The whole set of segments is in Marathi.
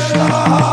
Krishna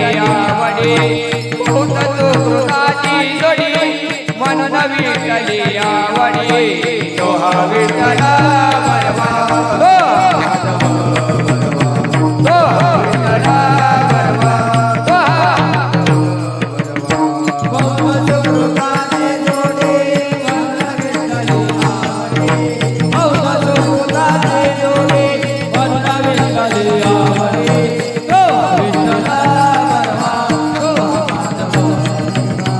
आवडी होत तो कृताची जोडी म्हणून विठ्ठली आवडी तो हा विठ्ठल बरवा तो हा विठ्ठल बरवा तो होत तो कृताची जोडी म्हणून विठ्ठली आवडी होत तो कृताची जोडी म्हणून विठ्ठली आवडी तो विठ्ठल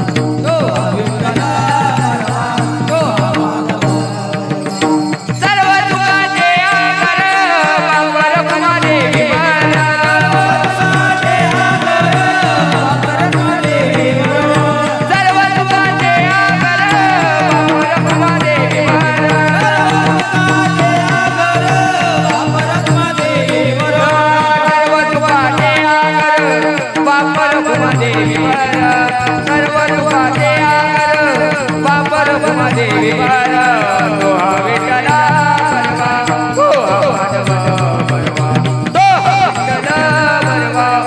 देवी बारा तो हा विठ्ठला बरवा तो हा माधव बरवा तो हा विठ्ठला बरवा तो हा सर्व दुःखाचे आहार पापर देवी बारा सर्व दुःखाचे आहार पापर देवी बारा तो हा विठ्ठला बरवा तो हा माधव बरवा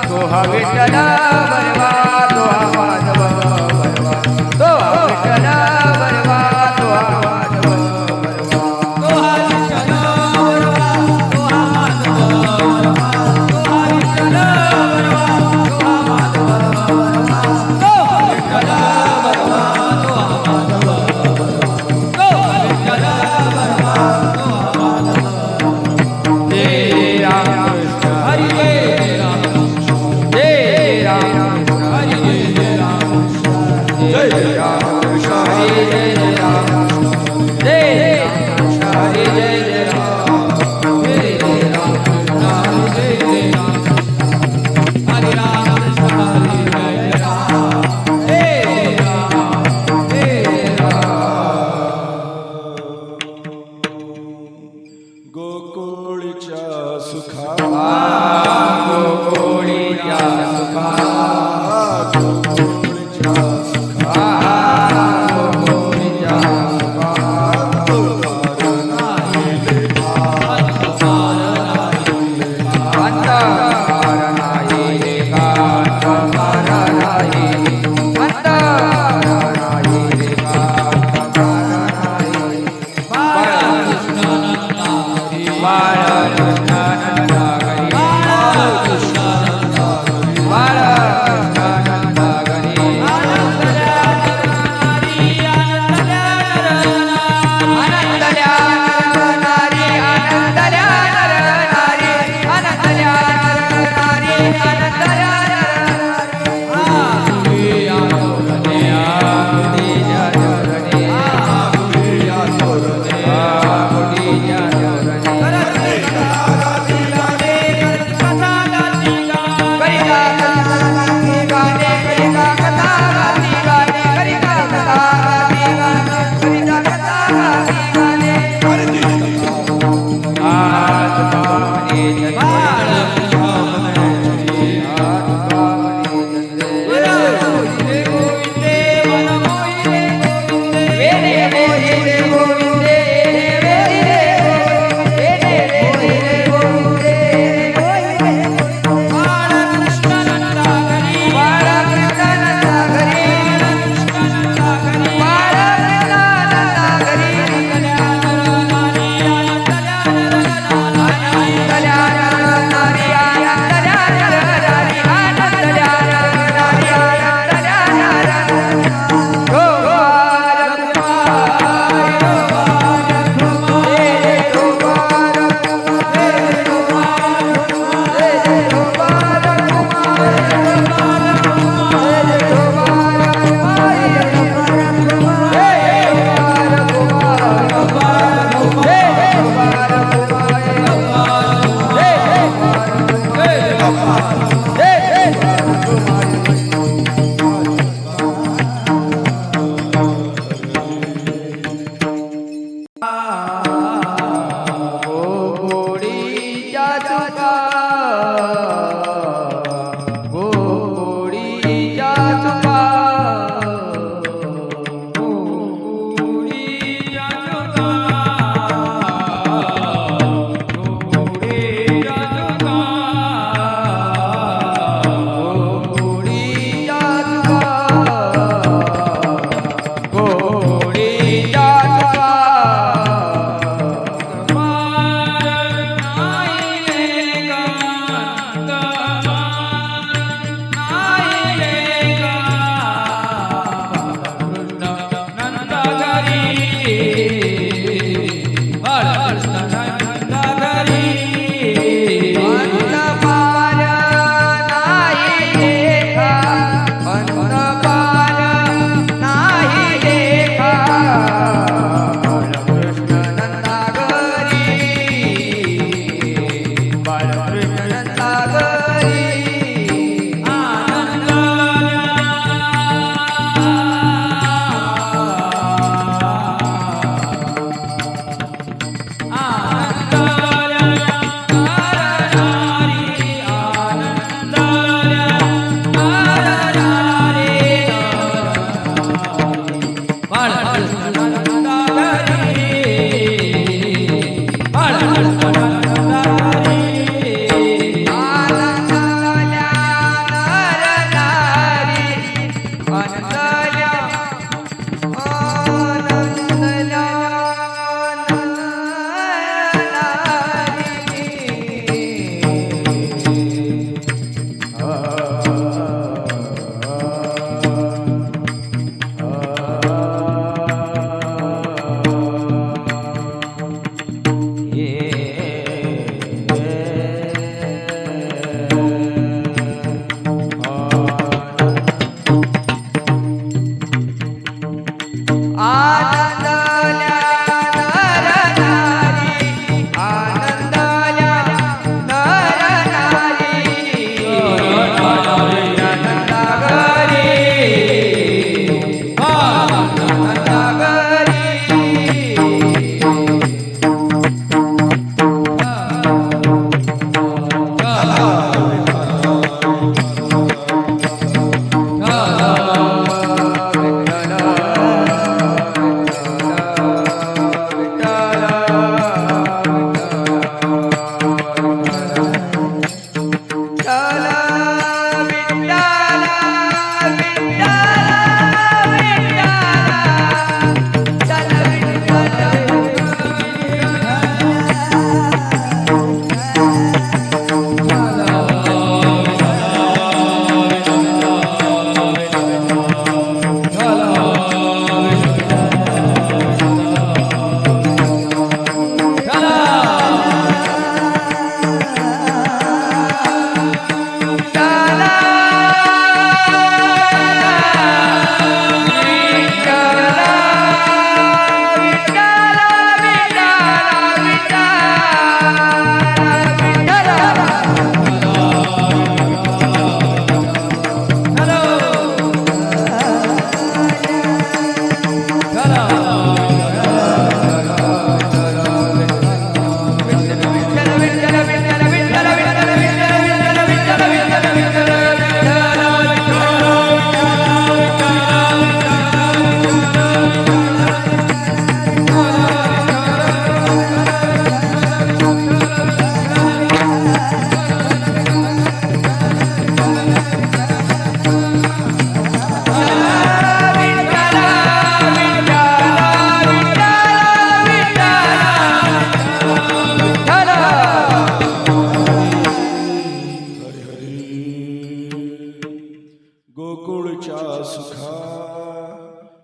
तो हा विठ्ठला बरवा तो हा माधव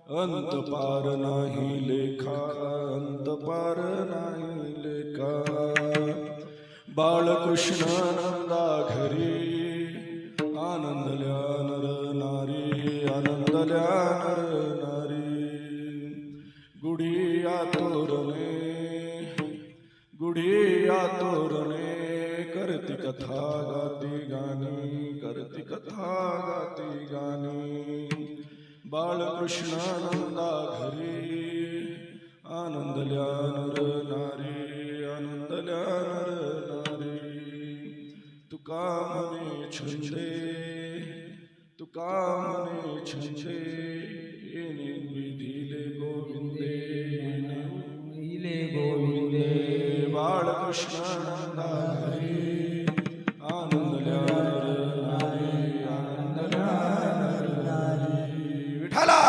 अंत पार नाही लेखा, अंत पार नाही लेखा. बाळकृष्ण नंदा घरी आनंदल्या नर नारी, आनंदल्या नर नारी. गुढी आतोरणे, गुढी आतोरणे कर करती कथा गाती गाणी करती कथा गाती गाणी बाळकृष्णानंदा घरी आनंदल्या नर नारी आनंदल्या नर नारी तुका म्हणे छंदे तुका म्हणे छंदे येणे विधिले गोविंदे इले गोविंदे बाळकृष्णानंदा घरी आनंदल्या नर नारी आनंदल्या नर नारी विठ्ठला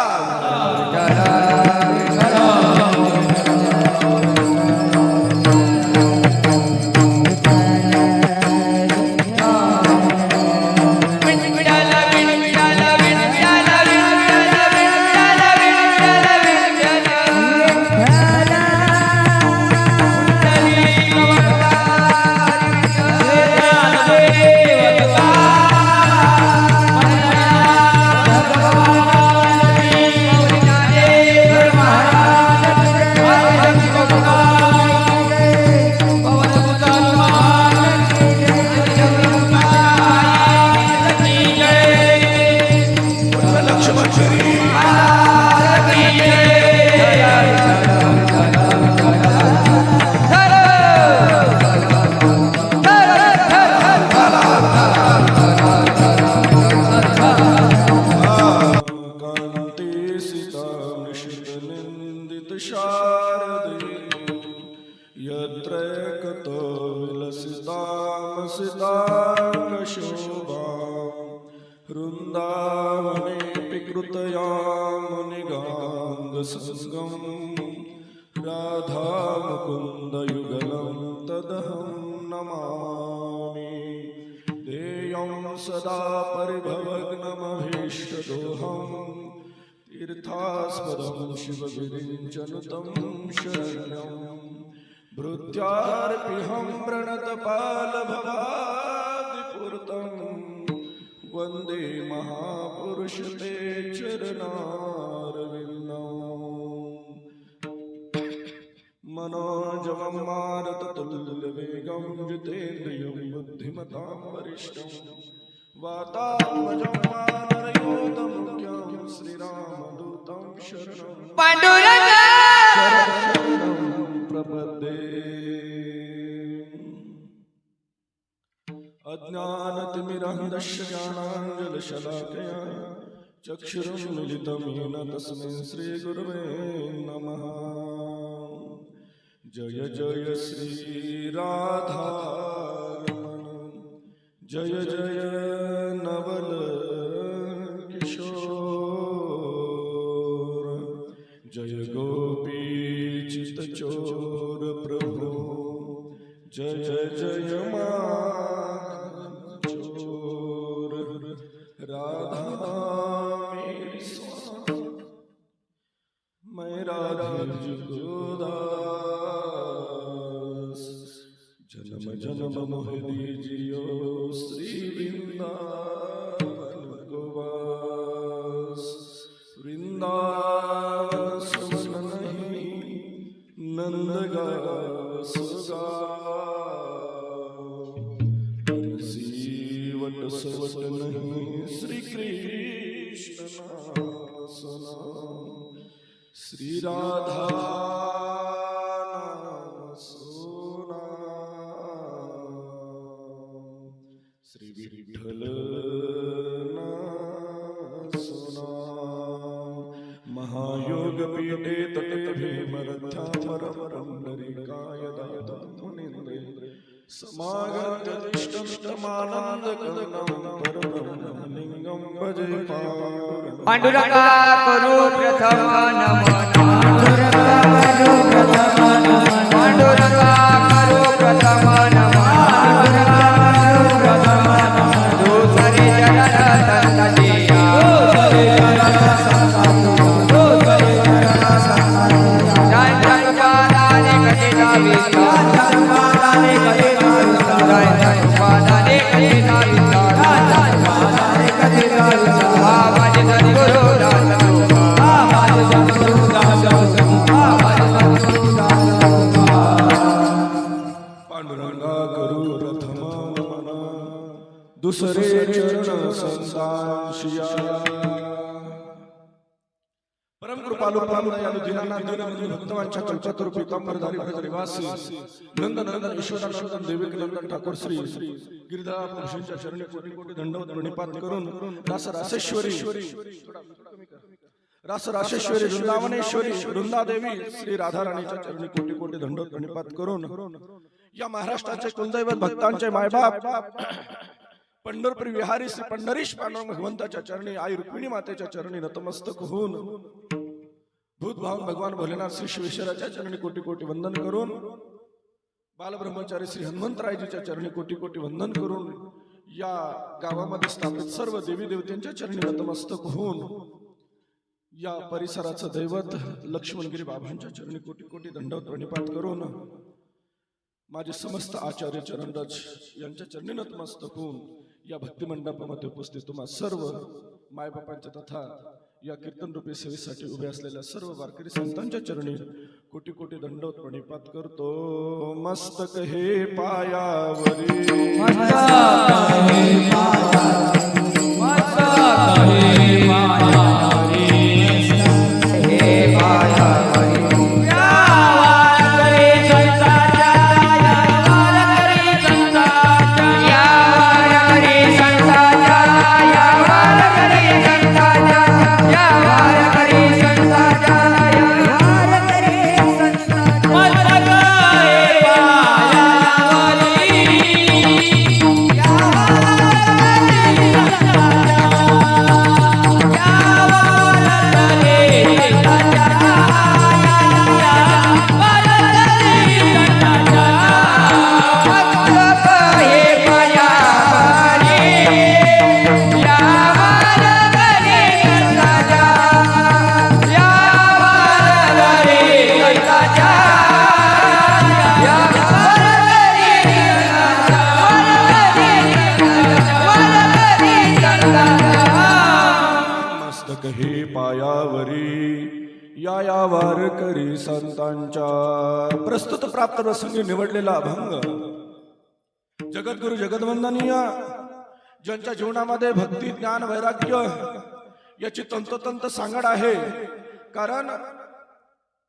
यत्रैकतो विलसितामसितांगशोभां वृन्दावनेऽपि कृतयां मुनिगाङ्गसङ्गं राधामुकुन्दयुगलं तदहं नमामि देयं सदा परिभवग्नमभीष्टदोहम् तीर्थास्पदं शिवगिरिञ्चनुतं शरण्यम् भृत्यार्पिहं प्रणतपालभवादिपूर्तं वन्दे महापुरुषते चरणारविन्दम् मनोजवं मारुततुल्यवेगं जितेन्द्रियं बुद्धिमतां वरिष्ठं वातात्मजं वानरयोधमुख्यं श्रीरामदूतं शरणं पांडुरंगा प्रपदे अज्ञानतिमिरन्धस्य ज्ञानाञ्जनशलाकया चक्षुरुन्मीलितं येन तस्मै श्रीगुरवे नमः जय जय श्रीराधारमण जय जय नवल किशोर जय गोपी चितचोर प्रभु जय जय चोर राधा मेरी स्वामी मैं राधे जुगोदास जन्म जन्म मोह दीजियो श्री वृंदावन को वास वृंदावन सुन नहीं नंद सुगा सीवट सवट नहीं श्री कृष्ण सुना श्री राधा सोना श्री विठ्ठल सोना महायोग पीठे तटे भीमरथा परम नरिकाय दातं मुनीन्द्र समागततिष्ठन्तमानन्दकन्दं परब्रह्म लिङ्गं भजे पांडुरंगा करू प्रथम नमन पांडुरंगा करू प्रथम नमन दुसरे जगत दिया पांडुरंगा दुसरे चरण संतांशिया परम कृपालु परम दयालु दीनानाथ दीनबंधू भक्तवांच्या कल्पतरू पीतांबरधारी भजनिवासी नंद नंदन यशोदानंदन देविक नंदन ठाकूर श्री गिरिधर प्रभूंच्या चरणी कोटी कोटी दंडवत प्रणिपात करून रासरासेश्वरी वृंदावनेश्वरी वृंदादेवी श्री राधाराणीच्या चरणी कोटी कोटी दंडवत प्रणिपात करून या महाराष्ट्राचे कुलदैवत भक्तांचे मायबाप पंढरपूर विहारी श्री पंढरीश पांडुरंग भगवंताच्या चरणी आई रुक्मिणी मातेच्या चरणी नतमस्तक होऊन भूतभावन भगवान भोलेनाथ श्री शिवेश्वराच्या चरणी कोटी कोटी वंदन करून बालब्रह्मचारी श्री हनुमंतरायजीच्या चरणी कोटी कोटी वंदन करून या गावामध्ये स्थापित सर्व देवी देवतांच्या चरणी नतमस्तक होऊन या परिसराचं दैवत लक्ष्मणगिरी बाबांच्या चरणी कोटी कोटी दंडवत प्रणिपात करून माझे समस्त आचार्य चरणराज यांच्या चरणी नतमस्तक होऊन या भक्ती मंडपामध्ये उपस्थित तुम्हा सर्व मायबापांच्या तथा या कीर्तन रूपी सेवेसाठी उभे असलेल्या सर्व वारकरी संतांच्या चरणी कोटी कोटी दंडवत प्रणिपात करतो मस्तक हे पायावरी या वारकरी संतांच्या प्रस्तुत प्राप्त प्रसंगी निवडलेला अभंग जगद्गुरु जगदवंदनीय ज्यांच्या जीवनामध्ये भक्ती ज्ञान वैराग्य याची तंतोतंत सांगड आहे. कारण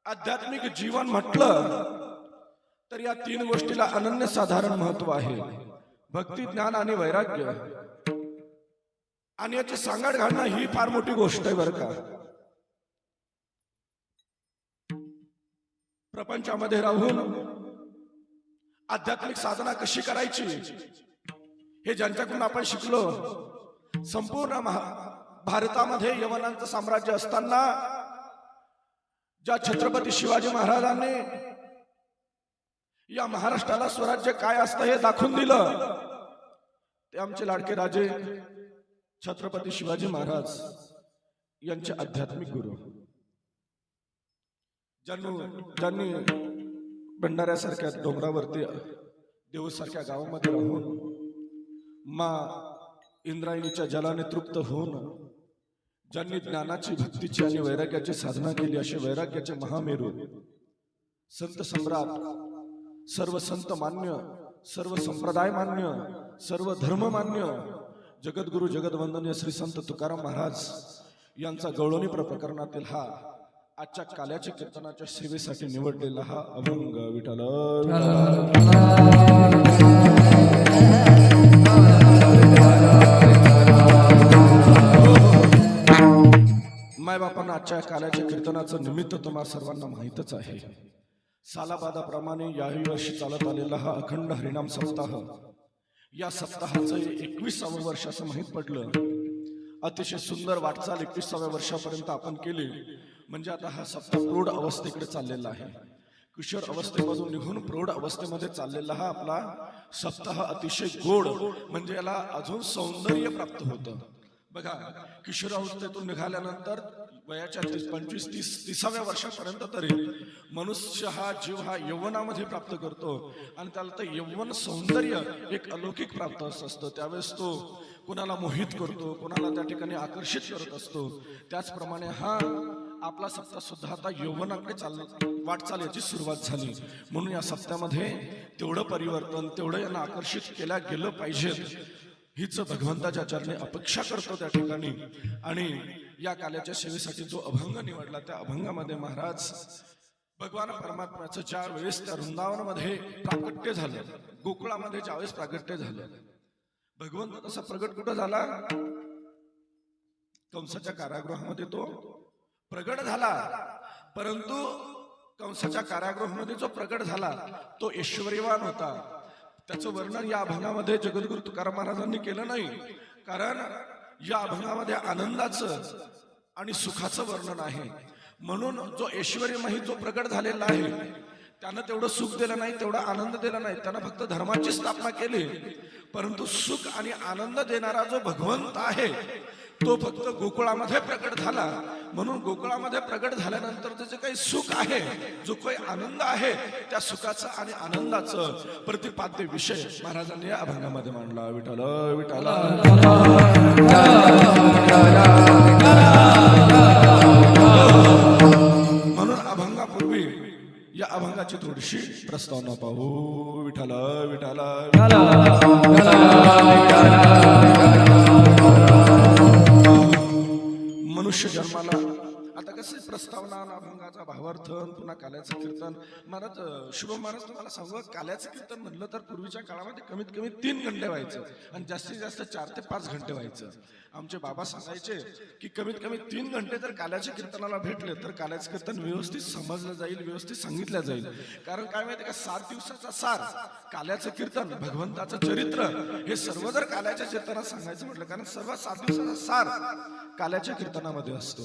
आध्यात्मिक जीवन म्हटलं तर या तीन गोष्टीला अनन्यसाधारण महत्व आहे. भक्ती ज्ञान आणि वैराग्य आणि याची सांगड घालणं ही फार मोठी गोष्ट आहे बरं का. प्रपंचामध्ये राहून आध्यात्मिक साधना कशी करायची हे ज्यांच्याकडून आपण शिकलो. संपूर्ण भारतामध्ये यवनांचं साम्राज्य असताना ज्या छत्रपती शिवाजी महाराजांनी या महाराष्ट्राला स्वराज्य काय असतं हे दाखवून दिलं ते आमचे लाडके राजे छत्रपती शिवाजी महाराज यांचे आध्यात्मिक गुरु, ज्यांनी भंडाऱ्यासारख्या डोंगरावरती देऊसारख्या गावामध्ये राहून मा इंद्रायणीच्या जलाने तृप्त होऊन ज्यांनी ज्ञानाची भक्तीची आणि वैराग्याची साधना केली असे वैराग्याचे महामेरू संत सम्राट, सर्व संत मान्य, सर्व संप्रदाय मान्य, सर्व धर्म मान्य जगद्गुरु जगदवंदनीय श्री संत तुकाराम महाराज यांचा गवळणी प्रकरणातील हा आजच्या काल्याच्या कीर्तनाच्या सेवेसाठी निवडलेला हा अभंग विठ्ठल मायबापांना आजच्या काल्याच्या कीर्तनाचं निमित्त तुम्हाला सर्वांना माहीतच आहे. सालाबादाप्रमाणे याही वर्षी चालत आलेला हा अखंड हरिनाम सप्ताह, या सप्ताहाचं 21वे वर्ष असं माहीत पडलं. अतिशय सुंदर वाटचाल 21व्या वर्षापर्यंत आपण केली. म्हणजे आता हा सप्ताह प्रौढ अवस्थेकडे चाललेला आहे. किशोर अवस्थेमधून निघून प्रौढ अवस्थेमध्ये चाललेला हा आपला सप्ताह अतिशय गोड, म्हणजे याला अजून सौंदर्य प्राप्त होतं. बघा, किशोर अवस्थेतून निघाल्यानंतर वयाच्या 25-30व्या वर्षापर्यंत तरी मनुष्य हा जीव हा यौवनामध्ये प्राप्त करतो आणि त्याला तर यौवन सौंदर्य एक अलौकिक प्राप्त असतं. त्यावेळेस तो कुणाला मोहित करतो, कुणाला त्या ठिकाणी आकर्षित करत असतो. त्याचप्रमाणे हा आपला सप्ताह सुद्धा आता यौवनाकडे वाटचाल याची सुरुवात झाली. म्हणून या सप्त्यामध्ये तेवढं परिवर्तन, तेवढं यांना आकर्षित केल्या गेलं पाहिजे हीच भगवंताच्या चरणी अपेक्षा करतो त्या ठिकाणी. आणि या काल्याच्या सेवेसाठी जो अभंग निवडला त्या अभंगामध्ये महाराज भगवान परमात्म्याचं ज्या वेळेस त्या वृंदावनामध्ये प्राकट्य झालं, गोकुळामध्ये ज्यावेळेस प्रागट्य झालं, भगवंत तसा प्रगट कुठं झाला? कंसाच्या कारागृहामध्ये तो प्रगट झाला. परंतु कंसाच्या कारागृहामध्ये जो प्रगट झाला तो ऐश्वर्यवान होता. त्याचं वर्णन या अभंगामध्ये जगद्गुरु तुकाराम महाराजांनी केलं नाही. कारण या अभंगामध्ये आनंदाचं आणि सुखाचं वर्णन आहे. म्हणून जो ऐश्वर्यमही जो प्रगट झालेला आहे त्यानं तेवढं सुख दिलं नाही, तेवढा आनंद दिला नाही. त्यानं फक्त धर्माची स्थापना केली. परंतु सुख आणि आनंद देणारा जो भगवंत आहे तो फक्त गोकुळामध्ये प्रकट झाला. म्हणून गोकुळामध्ये प्रकट झाल्यानंतर जे काही सुख आहे, जो काही आनंद आहे, त्या सुखाचा आणि आनंदाचं प्रतिपाद्य विषय महाराजांनी या अभंगामध्ये मांडला. विठ्ठल विठ्ठल. म्हणून अभंगापूर्वी या अभंगाची थोडीशी प्रस्तावना पाहू. विठ्ठल विठ्ठल. मनुष्य जन्माला आता कसं प्रस्तावना अभंगाचा भावार्थ पुन्हा काल्याचं कीर्तन. महाराज शुभम महाराज तुम्हाला सांगू, काल्याचं कीर्तन म्हणलं तर पूर्वीच्या काळामध्ये कमीत कमी 3 घंटे व्हायचं आणि जास्तीत जास्त 4 ते 5 घंटे व्हायचं. आमचे बाबा सांगायचे की कमीत कमी 3 घंटे जर काल्याच्या कीर्तनाला भेटले तर काल्याचं कीर्तन व्यवस्थित समजलं जाईल, व्यवस्थित सांगितलं जाईल. कारण काय माहिती का, 7 दिवसाचा सार काल्याचं कीर्तन, भगवंताचं चरित्र हे सर्व जर काल्याच्या कीर्तनात सांगायचं म्हटलं, कारण सर्व 7 दिवसाचा सार काल्याच्या कीर्तनामध्ये असतो.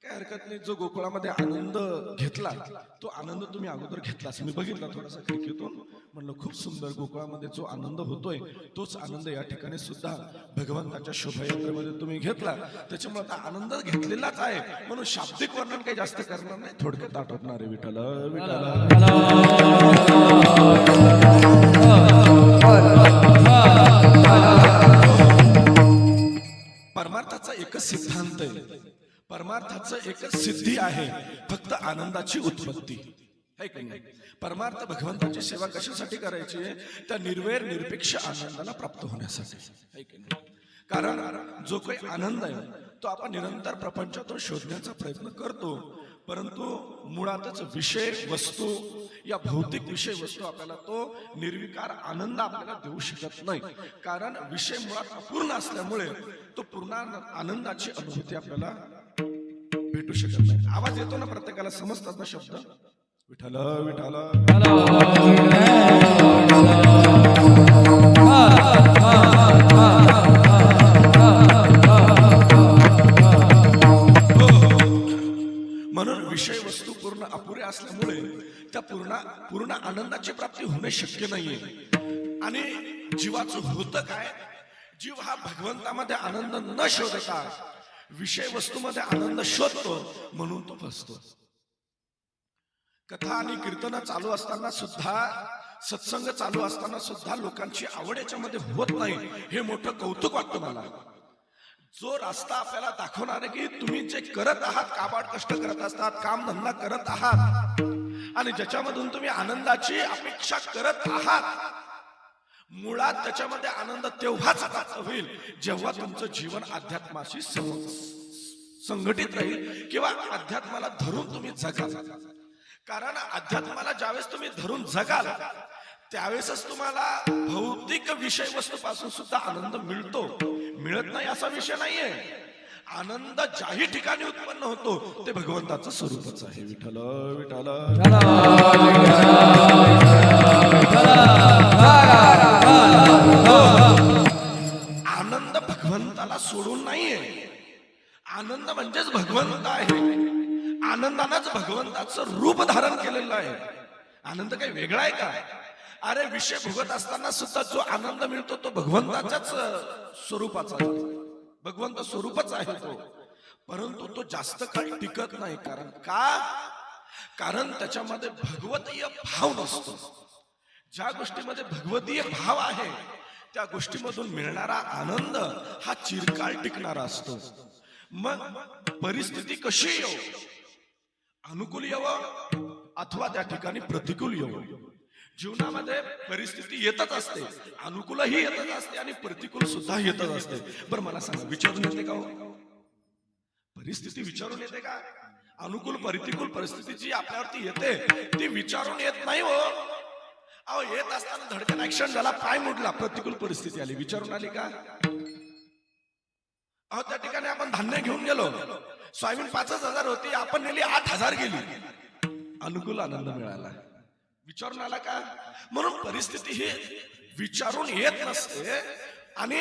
काय हरकत नाही. जो गोकुळामध्ये आनंद घेतला तो आनंद तुम्ही अगोदर घेतलाच. मी बघितला थोडासा खिडकीतून, म्हणलं खूप सुंदर गोकुळामध्ये जो आनंद होतोय तोच आनंद या ठिकाणी सुद्धा भगवंताच्या शोभायात्रेमध्ये तुम्ही घेतला. त्याच्यामुळे आता आनंद घेतलेलाच आहे. म्हणून शाब्दिक वर्णन काही जास्त करणार नाही, थोडक्यात आठवणार आहे. विठ्ठल विठ्ठल. परमार्थाचा एकच सिद्धांत आहे, परमार्थाचं एकच सिद्धी आहे, फक्त आनंदाची उत्पत्ती है की नाही. परमार्थ भगवंताची सेवा कशासाठी करायची आहे? त्या निर्वैर निरपेक्ष आनंदाला प्राप्त होण्यासाठी है की नाही. कारण जो काही आनंद आहे तो आपण निरंतर प्रपंचातून शोधण्याचा प्रयत्न करतो. परंतु मुळातच विषय वस्तू या भौतिक विषय वस्तू आपल्याला तो निर्विकार आनंद आपल्याला देऊ शकत नाही. कारण विषय मुळात अपूर्ण असल्यामुळे तो पूर्ण आनंदाची अनुभूती आपल्याला भेटू शकत नाही. आवाज येतो ना प्रत्येकाला, समजतात ना शब्द? विठ्ठल विठ्ठल. म्हणून विषय वस्तू पूर्ण अपुरे असल्यामुळे त्या पूर्ण आनंदाची प्राप्ती होणे शक्य नाहीये. आणि जीवाचं होतं काय? जीव हा भगवंतामध्ये आनंद न शोधता विषय वस्तूमध्ये आनंद शोधतो, म्हणून तो फसतो. कथा आणि कीर्तन चालू असताना सुद्धा, सत्संग चालू असताना सुद्धा लोकांची आवड याच्यामध्ये होत नाही. हे मोठं कौतुक वाटतं मला. जो रस्ता आपल्याला दाखवणार आहे की तुम्ही जे करत आहात, काबाड कष्ट करत असतात, काम धंदा करत आहात आणि ज्याच्यामधून तुम्ही आनंदाची अपेक्षा करत आहात, मुळात त्याच्यामध्ये आनंद तेव्हाच प्राप्त होईल जेव्हा तुमचं जीवन अध्यात्माशी संघटित राहील किंवा अध्यात्माला धरून तुम्ही जगाल. कारण अध्यात्माला ज्यावेळेस तुम्ही धरून जगाल त्यावेळेसच तुम्हाला भौतिक विषय वस्तूपासून सुद्धा आनंद मिळतो. मिळत नाही असा विषय नाहीये. आनंद ज्याही ठिकाणी उत्पन्न होतो ते भगवंताचं स्वरूपच आहे. विठ्ठल विठ्ठल. आनंद भगवंताला सोडून नाहीये. आनंद म्हणजेच भगवंत आहे. आनंदानंच भगवंताचं रूप धारण केलेलं आहे. आनंद काही वेगळा आहे का? अरे विषय भोगत असताना सुद्धा जो आनंद मिळतो तो भगवंताच्याच स्वरूपाचा, भगवंत स्वरूपच आहे तो. परंतु तो जास्त काळ टिकत नाही. कारण का? कारण त्याच्यामध्ये भगवतीय भाव नसतो. ज्या गोष्टीमध्ये भगवतीय भाव आहे त्या गोष्टीमधून मिळणारा आनंद हा चिरकाळ टिकणारा असतो. मग परिस्थिती कशी येवो, अनुकूल येवो अथवा त्या ठिकाणी प्रतिकूल येवो, जीवनामध्ये परिस्थिती येतच असते, अनुकूलही येतच असते आणि प्रतिकूल सुद्धा येतच असते. बरं मला सांगा, विचारून येते का हो? परिस्थिती विचारून येते का? अनुकूल प्रतिकूल परिस्थिती जी आपल्यावरती येते ती विचारून येत नाही हो. अहो येत असताना धडकन ऍक्शन झाला, पाय मोडला, प्रतिकूल परिस्थिती आली, विचारून आली का? अहो त्या ठिकाणी आपण धान्य घेऊन गेलो, सोयाबीन 5,000 होती, आपण नेली 8,000 गेली, अनुकूल आनंद मिळाला, विचारून आला का? म्हणून परिस्थिती ही विचारून येत नसते आणि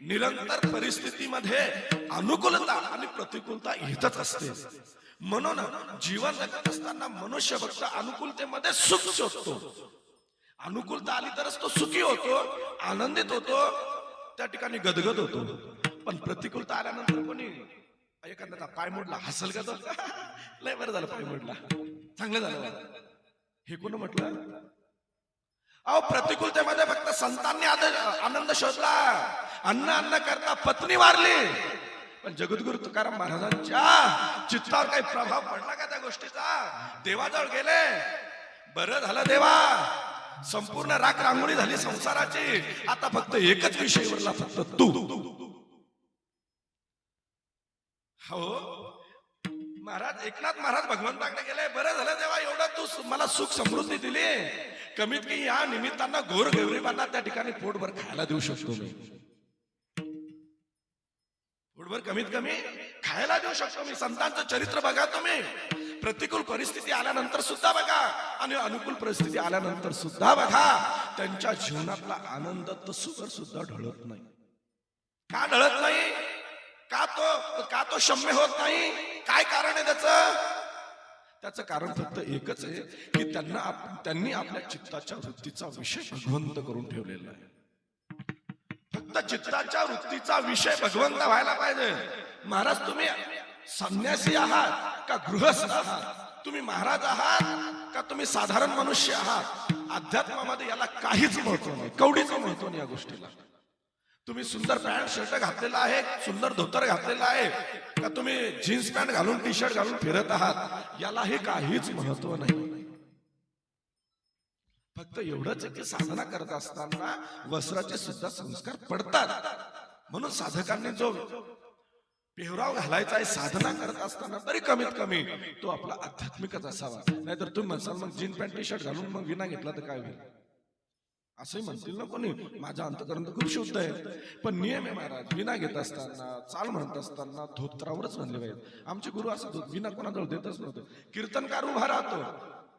निरंतर परिस्थितीमध्ये अनुकूलता आणि प्रतिकूलता येतच असते. म्हणून जीवन जगत असताना मनुष्य फक्त अनुकूलतेमध्ये सुख शोधतो. अनुकूलता आली तरच तो सुखी होतो, आनंदित होतो, त्या ठिकाणी गदगद होतो. पण प्रतिकूलता आल्यानंतर कोणी एखाद्याचा पाय मोडला हसल का तो? लय बरं झालं पाय मोडला, चांगलं झालं, हे कोण म्हटलं? अहो प्रतिकूलतेमध्ये फक्त संतांनी आनंद शोधला, अन्न करता पत्नी वारली, पण जगद्गुरु तुकाराम महाराजांच्या चित्तावर काही प्रभाव पडला का त्या गोष्टीचा? देवाजवळ गेले, बरं झालं देवा, संपूर्ण राख रांगोळी झाली संसाराची, आता फक्त एकच विषय उरला, फक्त तू. हो महाराज, एकनाथ महाराज भगवंताकडे गेले, बरं झालं देवा, एवढं तू मला सुख समृद्धी दिली, कमीत कमी या निमित्तानं घोर गरिबांना त्या ठिकाणी पोटभर खायला देऊ शकतो मी, पोटभर कमीत कमी खायला देऊ शकतो मी. संतांचं चरित्र बघा तुम्ही, प्रतिकूल परिस्थिती आल्यानंतर सुद्धा बघा आणि अनुकूल परिस्थिती आल्यानंतर सुद्धा बघा, त्यांच्या जीवनातला आनंद तसूवर सुद्धा ढळत नाही. का ढळत नाही? का तो शम्य होत नाही? काय कारण आहे त्याचं कारण फक्त एकच आहे की त्यांनी आपल्या चित्ताच्या वृत्तीचा विषय भगवंत करून ठेवलेला आहे. फक्त चित्ताच्या वृत्तीचा विषय भगवंत व्हायला पाहिजे. महाराज तुम्ही संन्यासी आहात का गृहस्थ आहात, तुम्ही महाराज आहात का तुम्ही साधारण मनुष्य आहात, अध्यात्मामध्ये याला काहीच महत्व नाही, कवडीचं महत्व नाही या गोष्टीला. तुम्ही सुंदर पॅन्ट शर्ट घातलेला आहे, सुंदर धोतर घातलेला आहे का तुम्ही जीन्स पॅन्ट घालून टी शर्ट घालून फिरत आहात, याला हे काहीच महत्व नाही. फक्त एवढंच की साधना करत असताना वस्त्राचे सुद्धा संस्कार पडतात. म्हणून साधकांनी जो पेहराव घालायचा आहे साधना करत असताना, तरी कमीत कमी तो आपला आध्यात्मिकच असावा. नाहीतर तुम्ही म्हणसाल मग जीन्स पॅन्ट टी शर्ट घालून मग विना घेतला तर काय होईल, असंही म्हणतील ना कोणी. माझा अंतकरण तर खूप शुद्ध आहे, पण नियम आहे महाराज, विना घेत असताना, चाल म्हणत असताना धोत्रावरच म्हणले पाहिजे. आमचे गुरु असं विना कोणाजवळ देतच नव्हतं. कीर्तनकार उभा राहतो,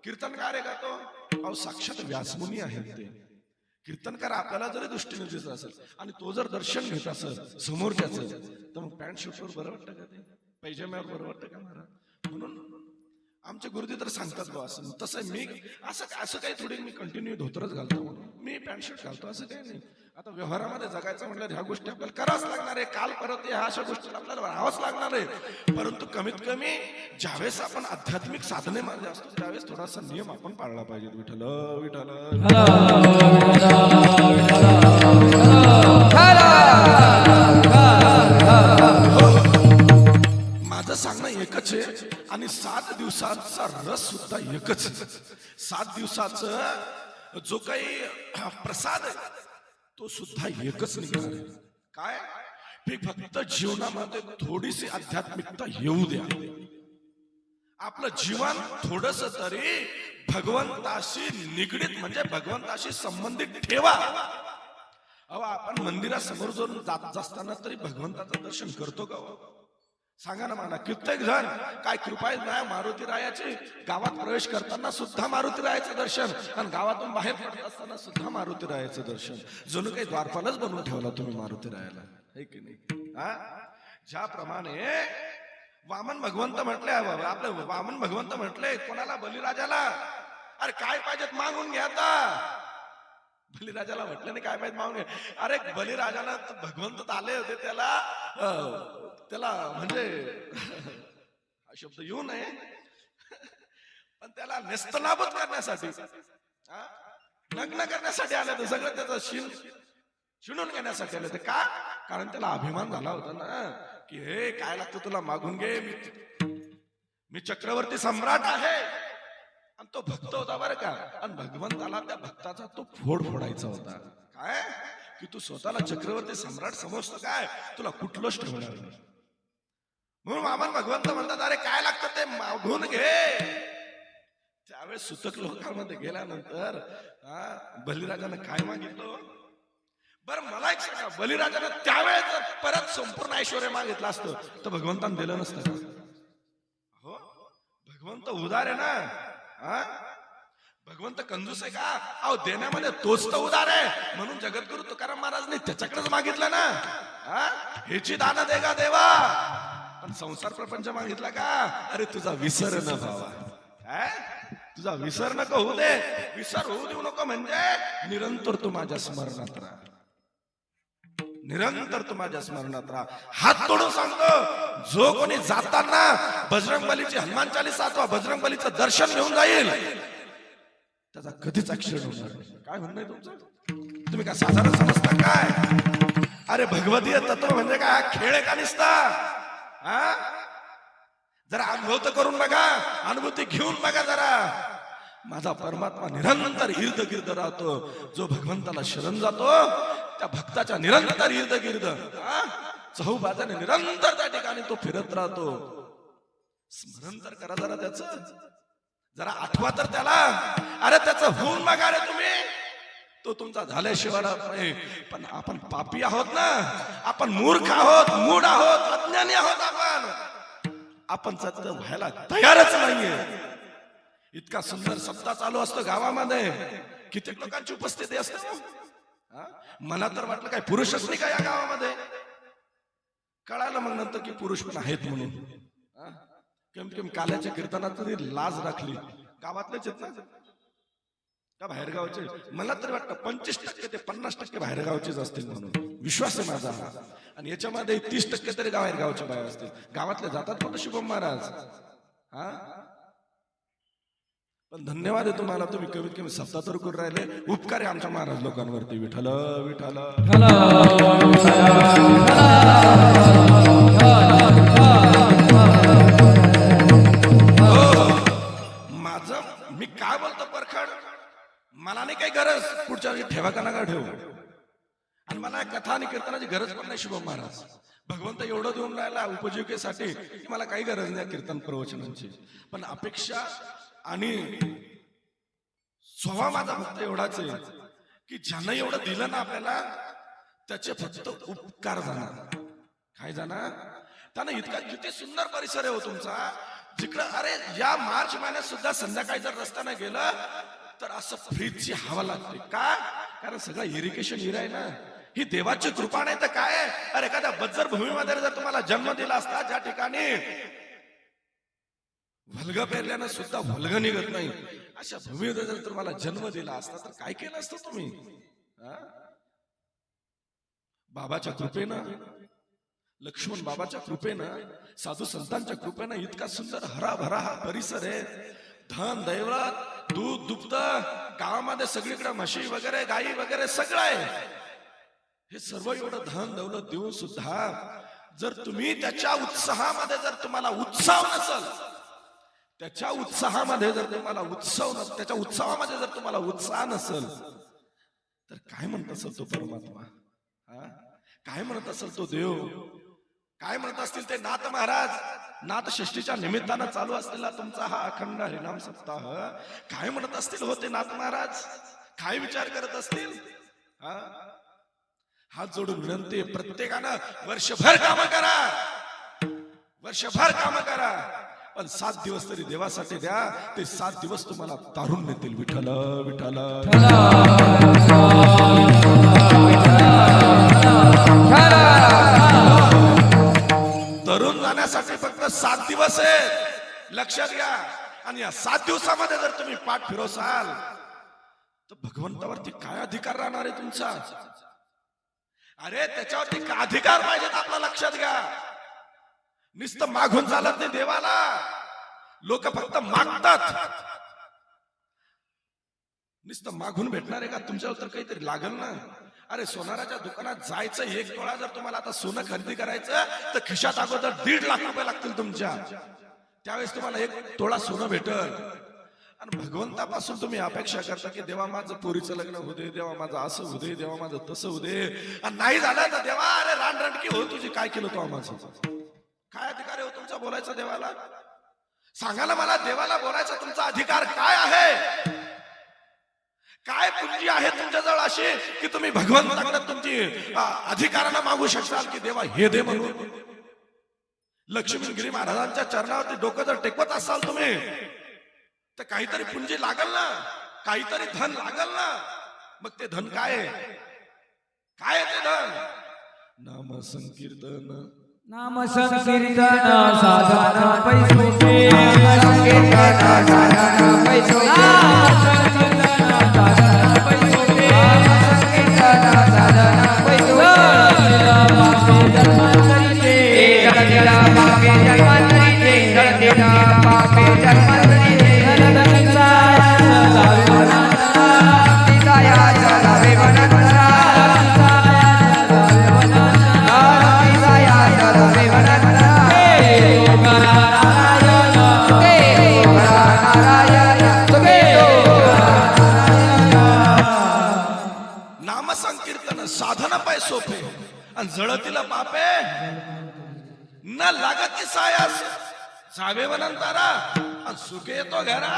कीर्तनकार आहे का तो? अहो साक्षात व्यासमुनी आहेत ते. कीर्तनकार आपल्याला जरी दृष्टीने दिसत असेल आणि तो जर दर्शन घेत असेल समोरच्याच, तर मग पॅन्ट शर्टवर बरं वाटतं का ते? पैजाम्यावर बरं वाटतं का महाराज? म्हणून आमचे गुरुजी तर सांगतात बा असं. तसं मी असं काही थोडी मी कंटिन्यू धोतरच घालतो, मी पॅन्ट शर्ट घालतो असं काही नाही. आता व्यवहारामध्ये जगायचं म्हटलं ह्या गोष्टी आपल्याला करावंच लागणार आहे, काल परत ह्या अशा गोष्टी आपल्याला राहावंच लागणार आहे. परंतु कमीत कमी ज्यावेळेस आपण आध्यात्मिक साधनेमध्ये असतो त्यावेळेस थोडासा नियम आपण पाळला पाहिजे. विठ्ठल विठ्ठल माझं सांगणं एकच आहे आणि 7 दिवसाचा रस सुद्धा एकच. 7 दिवसाचा जो काही प्रसाद आहे तो सुद्धा एकच निघणार आहे. काय? फक्त जीवनामध्ये थोडीशी आध्यात्मिकता येऊ द्या. आपलं जीवन थोडस तरी भगवंताशी निगडीत म्हणजे भगवंताशी संबंधित ठेवा. अहो आपण मंदिरासमोर जात असताना तरी भगवंताचं दर्शन करतो का? सांगा ना मला. कित्येक जण काय कृपा आहे मारुती रायाची, गावात प्रवेश करताना सुद्धा मारुती रायाचं दर्शन आणि गावातून बाहेर पडत असताना सुद्धा मारुती रायाचं दर्शन. जणू काही द्वारपालच बनवून ठेवला तुम्ही मारुती रायाला, है की नाही? ज्याप्रमाणे वामन भगवंत म्हटले, आपलं वामन भगवंत म्हटले कोणाला? बलिराजाला. अरे काय पाहिजेत मागून घ्या. आता बलिराजाला म्हटलं नाही काय पाहिजे मागून घ्या. अरे बलिराजाला भगवंत आले होते त्याला म्हणजे हा शब्द येऊ नये, पण त्याला नेस्तनाबूत करण्यासाठी, लग्न करण्यासाठी आले होते. सगळं त्याचं शिणून घेण्यासाठी आले होते. का? कारण त्याला अभिमान झाला होता ना की हे काय लागतं तुला मागून घे, मी चक्रवर्ती सम्राट आहे आणि तो भक्त होता बरं का, आणि भगवंताला त्या भक्ताचा तो फोड फोडायचा होता. काय की तू स्वतःला चक्रवर्ती सम्राट समजतो काय, तुला कुठलंच ठेवणार नाही. म्हणून आम्हाला भगवंत म्हणतात अरे काय लागतं ते मागून घे. त्यावेळेस सुतक लोकांमध्ये गेल्यानंतर बलिराजानं काय मागितलं बरं मला एक सांगा, बलिराजानं त्यावेळेस जर परत संपूर्ण ऐश्वर्य मागितलं असतं तर भगवंतानं दिलं नसतं का? हो, भगवंत उदार आहे ना. भगवंत कंजूस आहे का? अहो देण्यामध्ये तोच तर उदार आहे. म्हणून जगद्गुरु तुकाराम महाराजने त्याच्याकडेच मागितलं ना, हेची दान देगा देवा. पण संसार प्रपंच मागितला का? अरे तुझा विसर न भावा, तुझा विसर नको होऊ दे. विसर होऊ देऊ नको म्हणजे निरंतर तू माझ्या स्मरणात राहा, निरंतर तू माझ्या स्मरणात राहा. हात तोडून सांगतो, जो कोणी जाताना बजरंगबलीची हनुमान चालीसा अथवा बजरंगबलीचं दर्शन घेऊन जाईल त्याचा कधीच ऍक्सिडेंट होणार नाही. काय म्हणणं आहे तुमचं? तुम्ही काय साधारण समजता काय? अरे भगवतीय तत्व म्हणजे काय खेळ आहे का निसता? जरा अनुभव तर करून बघा, अनुभूती घेऊन बघा जरा. माझा परमात्मा निरंतर इर्द गिर्द राहतो. जो भगवंताला शरण जातो त्या भक्ताच्या निरंतर इर्द गिर्द चहूबाजाने निरंतर त्या ठिकाणी तो फिरत राहतो. स्मरण तर करा जरा त्याचं, जरा आठवा तर त्याला. अरे त्याचं होऊन बघा रे तुम्ही, तो तुमचा झाल्याशिवाय नाही. पण आपण पापी आहोत ना, आपण मूर्ख आहोत, मूढ आहोत, अज्ञानी आहोत. आपण सत्य व्हायला तयारच नाहीये. इतका सुंदर सप्ताह चालू असतो गावामध्ये, किती लोकांची उपस्थिती असते. मला तर वाटलं काय पुरुषच नाही का या गावामध्ये. कळालं मग नंतर की पुरुष पण आहेत म्हणून. कमीत कमी काल्याच्या कीर्तनात तरी लाज राखली. गावातलेच आहेत ना का बाहेरगावचे? मला तरी वाटतं 25% ते 50% बाहेरगावचेच असतील म्हणून विश्वास आहे माझा. आणि याच्यामध्ये 30% तरी बाहेरगावचे बाहेर असतील. गावातले जातात फक्त शुभम महाराज. पण धन्यवाद आहे तुम्हाला, तुम्ही कमीत कमी सप्ताह तर करून राहिले. उपकार आहे आमच्या महाराज लोकांवरती. विठ्ठल विठ्ठल. माझं मी काय बोलतो परखड, मला नाही काही गरज पुढच्या वेळी ठेवा का नका ठेवू. आणि मला कथा आणि कीर्तनाची गरज पण नाही. शुभम महाराज भगवंत एवढं देऊन राहिला उपजीविकेसाठी की मला काही गरज नाही कीर्तन प्रवचनांची. पण अपेक्षा आणि स्वभाव माझा फक्त एवढाच आहे की ज्यानं एवढं दिलं ना आपल्याला त्याचे फक्त उपकार जाणार. काय जाणार? त्यानं इतका किती सुंदर परिसर आहे हो तुमचा. जिकडं अरे या मार्च महिन्यात सुद्धा संध्याकाळी जर रस्त्याने गेलं तर असं फ्रीजची हवा लागते. का? कारण सगळं इरिगेशन एरिया आहे ना. ही देवाची कृपा नाही तर काय. अरे एखाद्या बंजर भूमीमध्ये जर तुम्हाला जन्म दिला असता, ज्या ठिकाणी भलग पेरल्यानं सुद्धा भलग निघत नाही, अशा भूमीमध्ये जर तुम्हाला जन्म दिला असता तर काय केलं असतं तुम्ही? बाबाच्या कृपेनं, लक्ष्मण बाबाच्या कृपेनं, साधू संतांच्या कृपेनं इतका सुंदर हराभरा हा परिसर आहे. धन दैवत, दूध दुभत, गावामध्ये सगळीकडे म्हशी वगैरे गायी वगैरे सगळं आहे. हे सर्व एवढं धन दौलत देऊन सुद्धा जर तुम्ही त्याच्या उत्साहामध्ये जर तुम्हाला उत्साह नसल, त्याच्या उत्साहामध्ये जर तुम्हाला त्याच्या उत्साहामध्ये जर तुम्हाला उत्साह नसल तर काय म्हणत असेल तो परमात्मा? काय म्हणत असेल तो देव? काय म्हणत असतील ते नाथ महाराज? नाथ षष्टीच्या निमित्तानं चालू असलेला तुमचा हा अखंड हरिनाम सप्ताह काय म्हणत असतील होते नाथ महाराज? काय विचार करत असतील? हात जोडून विनंती, प्रत्येकानं वर्षभर काम करा, वर्षभर काम करा, पण 7 दिवस तरी देवासाठी द्या. ते 7 दिवस तुम्हाला तारून नेतील. विठ्ठल विठ्ठल. तरुण जाण्यासाठी फक्त 7 दिवस आहे, लक्षात घ्या. आणि या 7 दिवसामध्ये जर तुम्ही पाठ फिरवसाल तर भगवंतावरती काय अधिकार राहणार आहे तुमचा? अरे त्याच्यावरती काय अधिकार पाहिजेत आपला, लक्षात घ्या. नुसतं मागून चालत नाही देवाला. लोक फक्त मागतात. नुसतं मागून भेटणार आहे का? तुमच्यावर तर काहीतरी लागल ना. अरे सोनाराच्या दुकानात जायचं, 1 तोळा जर तुम्हाला आता सोनं खरेदी करायचं तर खिशात अगोदर 1.5 लाख रुपये लागतील तुमच्या. त्यावेळेस तुम्हाला 1 तोळा सोनं भेटल. आणि भगवंतापासून तुम्ही अपेक्षा करता की देवा माझं पोरीचं लग्न होऊ दे, देवा माझं असं होऊ दे, देवा माझं तसं होऊ दे, आणि नाही झालं तर देवा अरे रानरणकी हो तुझी, काय केलं तो माझं? काय अधिकार आहे हो तुमचा बोलायचा देवाला? सांगा ना मला, देवाला बोलायचा तुमचा अधिकार काय आहे? काय पुंजी आहे तुमच्याजवळ अशी की तुम्ही भगवंताकडे तुमची अधिकारानं मागू शकताल की देवा हे दे म्हणून? लक्ष्मीगिरी महाराजांच्या चरणावरती डोकं जर टेकवत असाल तुम्ही तर काहीतरी पुंजी लागल ना, काहीतरी धन लागल ना. मग ते धन काय आहे? काय आहे ते धन? नाम संकीर्तन, नाम संकीर्तन साधना पैसोटे, संकीर्तन साधना पैसोटे, नाम संकीर्तन साधना पैसोटे, संकीर्तन साधना पैसोटे. जगतेला पापे जन्मांतरीचे, जगतेला पापे जन्मांतरीचे, धनधनीचा सीताया चलावे वनंतरा, नाम संकीर्तन साधना पाय सोपे आणि जळतीला पापे न लागत सायास, जावे वनंतारा आणि सुखे येतो घरा.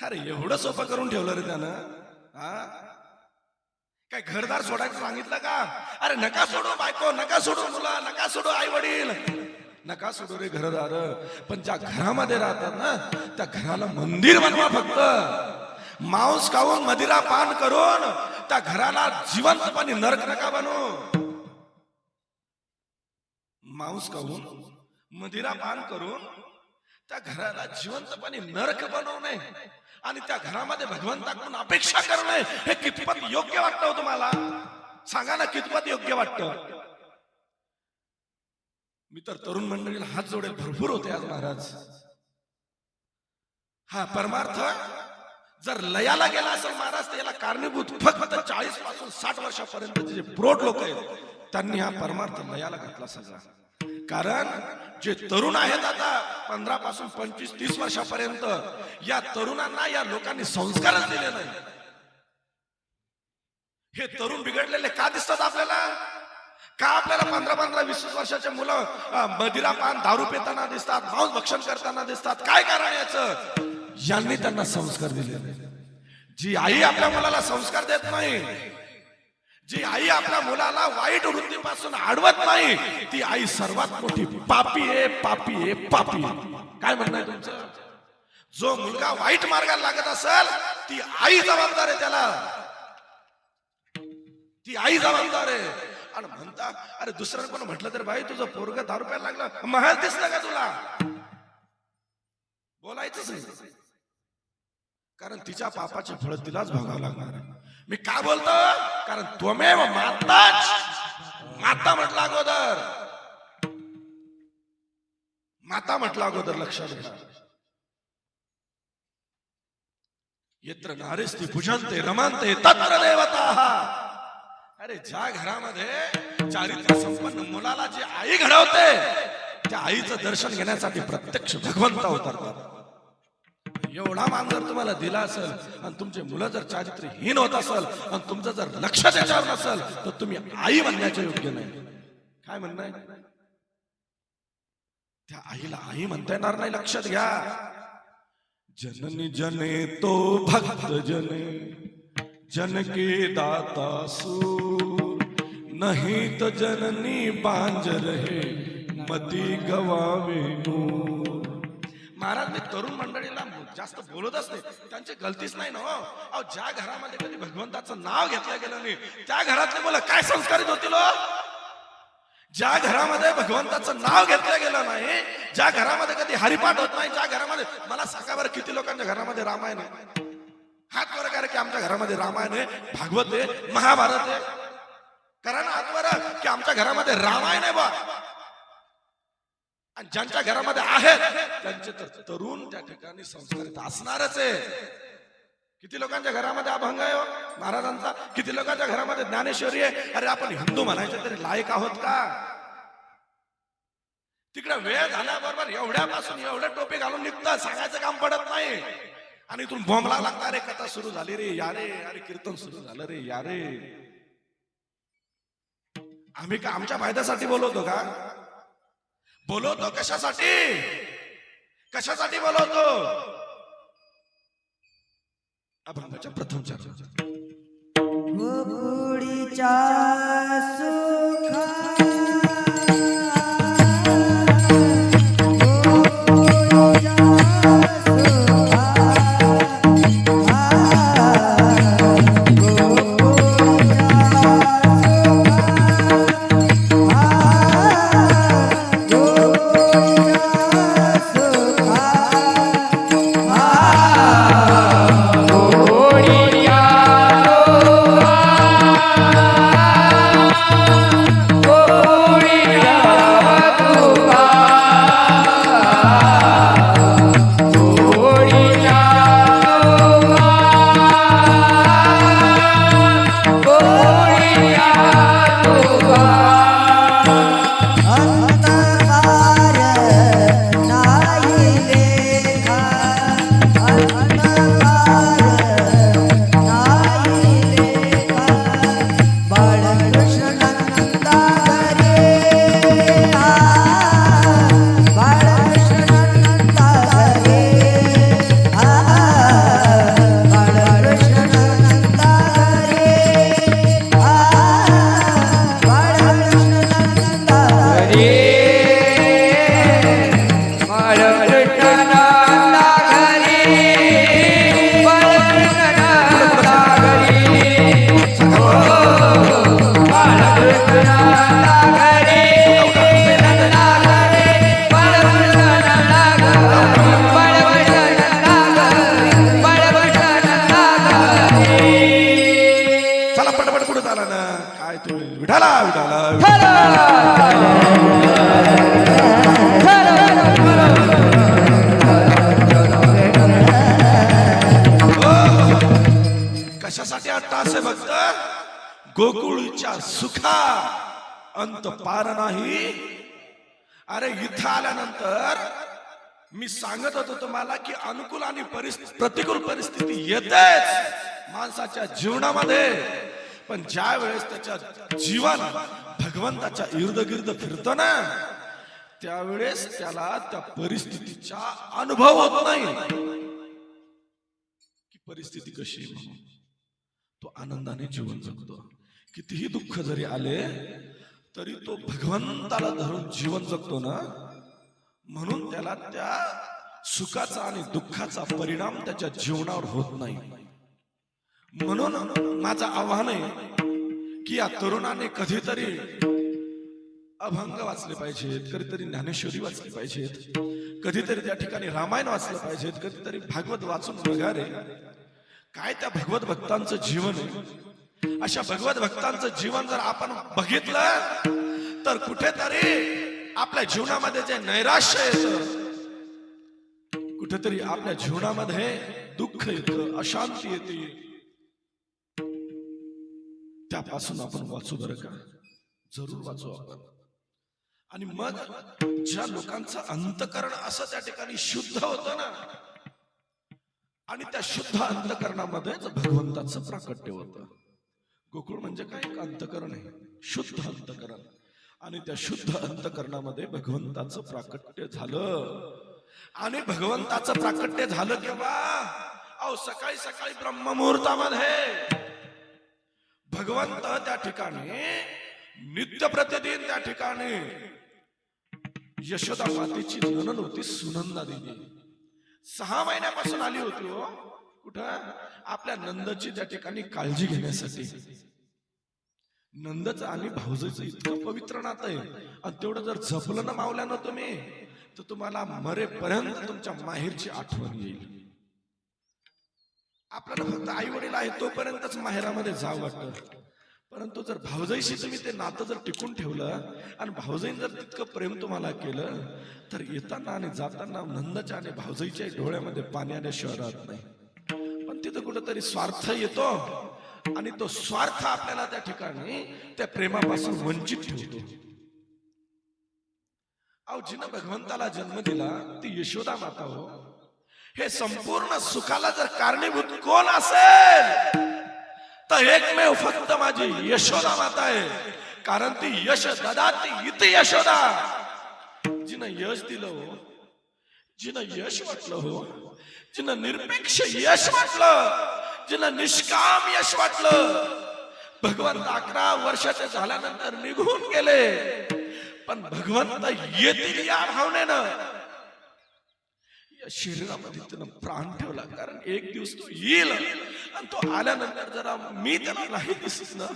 अरे एवढं सोपं करून ठेवलं रे त्यानं. हा काय घरदार सोडायचं सांगितलं का? अरे नका सोडू बायको, नका सोडू मुला, नका सोडू आई वडील, नका सोडू रे घरदार, पण ज्या घरामध्ये राहतात ना त्या घराला मंदिर बनवा. फक्त मांस खाऊन मदिरा पान करून त्या घराला जिवंतपणे नरक नका बनवू. मांस खाऊन मदिरा पान करून त्या घराला जिवंतपणे नरक बनवू नये आणि त्या घरामध्ये भगवंताकडून अपेक्षा करणे हे कितपत योग्य वाटतं तुम्हाला? सांगा ना, कितपत योग्य वाटतं? मी तर तरुण मंडळीला हात जोडेल, भरपूर होते आज महाराज. हा परमार्थ जर लयाला गेला असेल महाराज तर याला कारणीभूत फक्त 40 पासून 60 वर्षापर्यंत जे प्रौढ लोक आहेत त्यांनी हा परमार्थ लयाला घातला सगळा. कारण जे तरुण आहेत आता 15 पासून 25-30 वर्षापर्यंत, या तरुणांना या लोकांनी संस्कारच दिले नाही. हे तरुण बिघडलेले का दिसतात आपल्याला? का आपल्याला 15-20 वर्षाचे मुलं मदिरा पान दारू पिताना दिसतात, मांस भक्षण करताना दिसतात? काय कारण याचं? यांनी त्यांना संस्कार दिले नाही. जी आई आपल्या मुलाला संस्कार देत नाही, जी आई आपल्या मुलाला वाईट वृत्तीपासून अडवत नाही, ती आई सर्वात मोठी पापी आहे, पापी आहे, पापी आहे. काय म्हणणं आहे तुमचं? जो मुलगा वाईट मार्गाला लागत असेल ती आई जबाबदार आहे, त्याला ती आई जबाबदार आहे. आणि म्हणता अरे दुसऱ्या कोण म्हटलं तर भाई तुझं पोरगं दारू प्यायला लागलं, महल दिसलं का तुला? बोलायचंच नाही, कारण तिच्या पापाची फळ तिलाच भोगावं लागणार आहे. मी का बोलतो? कारण त्वमेव माताच, माता म्हटलं अगोदर, माता म्हटलं अगोदर, लक्षात घ्या. यत्र नारीस्ती पूजन्ते रमन्ते तत्र देवताः. अरे ज्या घरामध्ये चारित्र्य संपन्न मुलाला जी आई घडवते त्या आईचं दर्शन घेण्यासाठी प्रत्यक्ष भगवंत अवतरतात. एवढा मान जर तुम्हाला दिला असेल आणि तुमचे मुलं जर चारित्र्यहीन होत असेल आणि तुमचं जर लक्ष त्याच्यावर नसेल तर तुम्ही आई म्हणण्याचे योग्य नाही. काय म्हणणं आहे? त्या आईला आई म्हणता येणार नाही, लक्षात घ्या. जननी जने तो भक्त जने, जन के दाता सूर, नहीं तो जननी बांझ रहे, मती गवावे नूर. महाराज मी तरुण मंडळीला जास्त बोलतच नाही, त्यांची गलतीच नाही ना हो. अहो ज्या घरामध्ये कधी भगवंताचं नाव घेतलं गेलं नाही त्या घरातले मुलं काय संस्कारित होतील? ज्या घरामध्ये भगवंताचं नाव घेतलं गेलं नाही, ज्या घरामध्ये कधी हरिपाठ होत नाही, ज्या घरामध्ये, मला सांगा बरं किती लोकांच्या घरामध्ये रामायण आहे? हात वर करा की आमच्या घरामध्ये रामायण आहे, भागवत आहे, महाभारत आहे. करा ना हात वर की आमच्या घरामध्ये रामायण आहे बा. आणि ज्यांच्या घरामध्ये आहेत त्यांचे तर तरुण त्या ठिकाणी संस्कारित असणारच आहे. किती लोकांच्या घरामध्ये अभंग आहे हो महाराजांचा, किती लोकांच्या घरामध्ये ज्ञानेश्वरी आहे. अरे आपण हिंदू म्हणायचे तरी लायक आहोत का? तिकडे वेळ झाल्याबरोबर एवढ्यापासून एवढ्या टोपी घालून निघतं, सांगायचं काम पडत नाही. आणि इथून बोंबला लागला, रे कथा सुरू झाली रे, या रे, अरे कीर्तन सुरू झालं रे, या रे. आम्ही का आमच्या फायद्यासाठी बोलवतो का? बोलवतो कशासाठी? कशासाठी बोलवतो? अभंगाच्या प्रथम चरण. गोकुळीच्या सुखा कशासाठी अट्टास भक्त? गोकुळच्या सुखा अंत पार नाही. अरे इथं आल्यानंतर मी सांगत होतो तुम्हाला की अनुकूल आणि प्रतिकूल परिस्थिती येतेच माणसाच्या जीवनामध्ये, पण ज्या वेळेस त्याच्या जीवन भगवंताच्या इर्दगिर्द फिरतं ना, त्यावेळेस त्याला त्या परिस्थितीचा अनुभव होत नाही की परिस्थिती कशी आहे म्हणून. तो आनंदाने जीवन जगतो. कितीही दुःख जरी आले तरी तो भगवंताला धरून जीवन जगतो ना, म्हणून त्याला त्या सुखाचा आणि दुःखाचा परिणाम त्याच्या जीवनावर होत नाही. म्हणून माझं आव्हान आहे की या तरुणाने कधीतरी अभंग वाचले पाहिजेत, कधीतरी ज्ञानेश्वरी वाचली पाहिजेत, कधीतरी त्या ठिकाणी रामायण वाचलं पाहिजेत, कधीतरी भागवत वाचून बघा रे काय त्या भगवत भक्तांचं जीवन आहे. अशा भगवत भक्तांचं जीवन जर आपण बघितलं तर कुठेतरी आपल्या जीवनामध्ये जे नैराश्य येतं, कुठेतरी आपल्या जीवनामध्ये दुःख येतं, अशांती येते, त्यापासून आपण वाचू बरं का, जरूर वाचू आपण. आणि मग ज्या लोकांचं अंतकरण असं त्या ठिकाणी शुद्ध होतं ना, आणि त्या शुद्ध अंतकरणामध्येच भगवंताचं प्राकट्य होतं. गोकुळ म्हणजे काय? एक अंतकरण आहे, शुद्ध अंतकरण. आणि त्या शुद्ध अंतकरणामध्ये भगवंताचं प्राकट्य झालं. आणि भगवंताचं प्राकट्य झालं केव्हा? अहो सकाळी सकाळी ब्रह्ममुहूर्तामध्ये भगवंत त्या ठिकाणी नित्य प्रतिदिन त्या ठिकाणी यशोदा मातेची नणंद होती सुनंदा देवी, 6 महिन्यापासून आली होती हो. कुठं? आपल्या नंदची त्या ठिकाणी काळजी घेण्यासाठी. नंदचं आणि भाऊजीचं इतकं पवित्र नातं आहे, आणि तेवढं जर जपलं ना मावल्यानं तुम्ही, तर तुम्हाला मरेपर्यंत तुमच्या माहेरची आठवण येईल. आपल्याला फक्त आई वडील आहे तोपर्यंतच माहेरामध्ये जावं वाटतं, परंतु जर भाऊजाईशी तुम्ही ते नातं जर टिकून ठेवलं आणि भाऊजाईने जर तितकं प्रेम तुम्हाला केलं, तर येताना आणि जाताना नंदच्या आणि भाऊजाईच्या डोळ्यामध्ये पाणी आल्याशिवाय राहत नाही. पण तिथं कुठंतरी स्वार्थ येतो, आणि तो स्वार्थ आपल्याला त्या ठिकाणी त्या प्रेमापासून वंचित ठेवतो. अहो जिनं भगवंताला जन्म दिला ती यशोदा माता हो. हे संपूर्ण सुखाला जर कारणीभूत कोण असेल तर एकमेव फक्त माझी यशोदा माता आहे. कारण ती यश ददाती इति यशोदा. जिनं यश दिलं हो, जिनं यश वाटलं हो, जिनं निरपेक्ष यश वाटलं, जिनं निष्काम यश वाटलं. भगवंत 11 वर्षाचे झाल्यानंतर निघून गेले, पण भगवंत येतील या भावनेनं या शरीरामध्ये त्यानं प्राण ठेवला. कारण एक दिवस तो येईल आणि तो आल्यानंतर जरा मी त्याला नाही दिसत ना,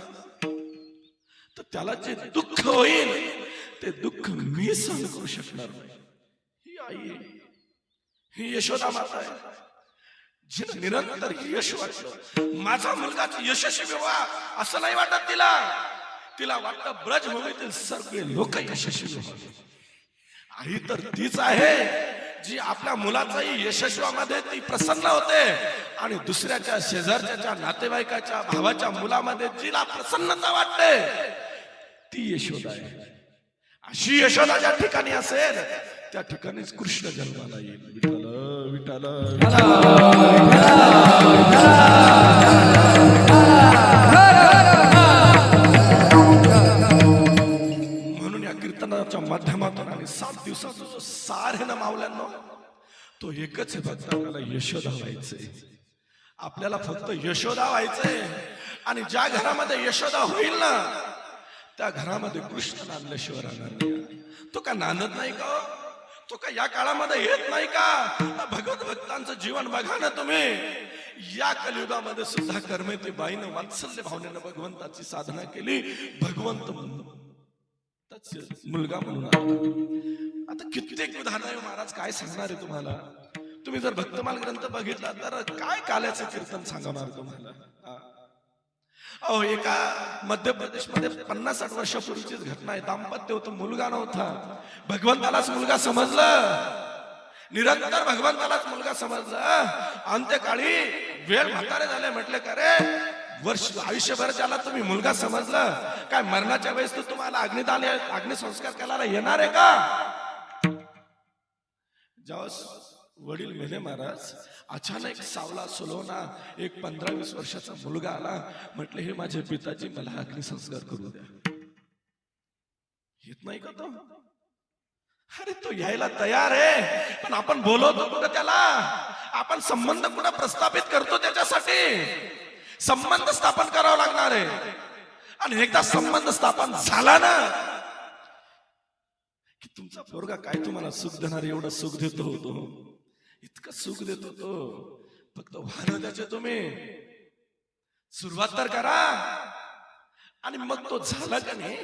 तर त्याला जे दुःख होईल ते दुःख मी सहन करू शकणार नाही. ही आई आहे, ही यशोदा माता आहे, जिने निरंतर यश वाटलं. माझा मुलगा यशस्वी व्हावा असं नाही वाटत तिला. तिला वाटतं ब्रजभूमीतील सगळे लोक यशस्वी व्हावे. आई तर तीच आहे जी आपल्या मुलाचाही यशस्वामध्ये ती प्रसन्न होते आणि दुसऱ्याच्या शेजारच्या नातेवाईकाच्या भावाच्या मुलामध्ये जिला प्रसन्नता वाटते ती यशोदा आहे. अशी यशोदा ज्या ठिकाणी असेल त्या ठिकाणीच कृष्ण जन्माला येईल. विठ्ठल विठ्ठल म्हणून या कीर्तनाच्या माध्यमातून आणि 7 दिवसाचा जो सार आहे ना मावल्यांनो, तो एकच आहे, फक्त आपल्याला यशोदा व्हायचंय. आपल्याला फक्त यशोदा व्हायचंय. आणि ज्या घरामध्ये यशोदा होईल ना त्या घरामध्ये कृष्ण नांदल्याशिवाय राहणार नाही. तो का नांदत नाही का? तो का या काळामध्ये येत नाही का? भगवत भक्तांचं जीवन बघा ना तुम्ही. या कलियुगामध्ये सुद्धा कर्मेती बाईनं वात्सल्य भावनेनं भगवंताची साधना केली. भगवंत मुलगा म्हणून आला. आता कित्येक उदाहरण आहे महाराज, काय सांगणार आहे तुम्हाला. तुम्ही जर भक्तमाल ग्रंथ बघितला तर काय काल्याचं कीर्तन सांगणार तुम्हाला. अहो, एका मध्य प्रदेशमध्ये 50-60 वर्षापूर्वीचीच घटना आहे. दाम्पत्य होतं, मुलगा नव्हता. भगवंतालाच मुलगा समजलं, निरंतर भगवंतालाच मुलगा समजलं. अंत्यकाळी वेळ म्हातारे झाले, म्हटले का रे वर्ष आयुष्यभर ज्याला तुम्ही मुलगा समजलं, काय मरणाच्या वेळेस तर तुम्हाला अग्निसंस्कार करायला येणार आहे का? जेव्हा वडील मेले महाराज, अचानक सावला सोलवना एक 15-20 वर्षाचा मुलगा आला. म्हटले हे माझे पिताजी, मला अग्निसंस्कार करू द्या. येत नाही का तो? अरे तो यायला तयार आहे, पण आपण बोलवतो कुठं त्याला? आपण संबंध कुठं प्रस्थापित करतो? त्याच्यासाठी संबंध स्थापन करावं लागणार आहे. आणि एकदा संबंध स्थापन झाला ना की तुमचा पोरगा काय तुम्हाला सुख देणार, एवढं सुख देतो होतो, इतकं सुख देतो तो. फक्त वाहन त्याचे तुम्ही सुरुवात तर करा. आणि मग तो झाला का नाही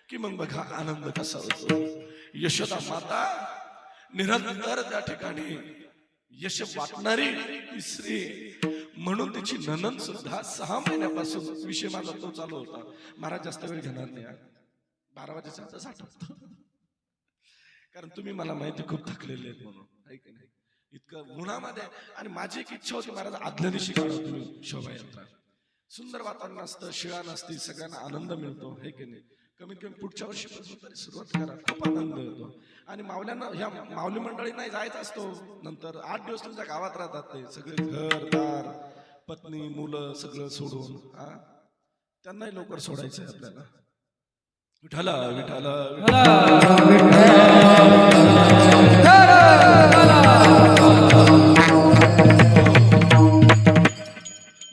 की मग बघा आनंद कसा होतो. यशोदा माता निरंतर त्या ठिकाणी यश वाटणारी स्त्री म्हणून तिची नणंद सुद्धा 6 महिन्यापासून विषय माझा तो चालू होता. महाराज जास्त वेळ घेणार नाही, 12 वाजेचा साठवतो, कारण तुम्ही मला माहिती खूप थकलेले आहेत म्हणून, आहे की नाही. इतकं उन्हामध्ये. आणि माझी एक इच्छा होती महाराज आदल्या दिवशी काढा तुम्ही शोभायात्रा. सुंदर वातावरण असतं, शिळा नसती, सगळ्यांना आनंद मिळतो, आहे की नाही. कमीत कमी पुढच्या वर्षीपासून तरी सुरुवात करा, खूप आनंद होतो. आणि मावल्यांना, ह्या माऊली मंडळी नाही जायचं असतो, नंतर 8 दिवस तुमच्या गावात राहतात ते सगळे, घरदार पत्नी मुलं सगळं सोडून. त्यांनाही लवकर सोडायचंय आपल्याला. विठाला विठाला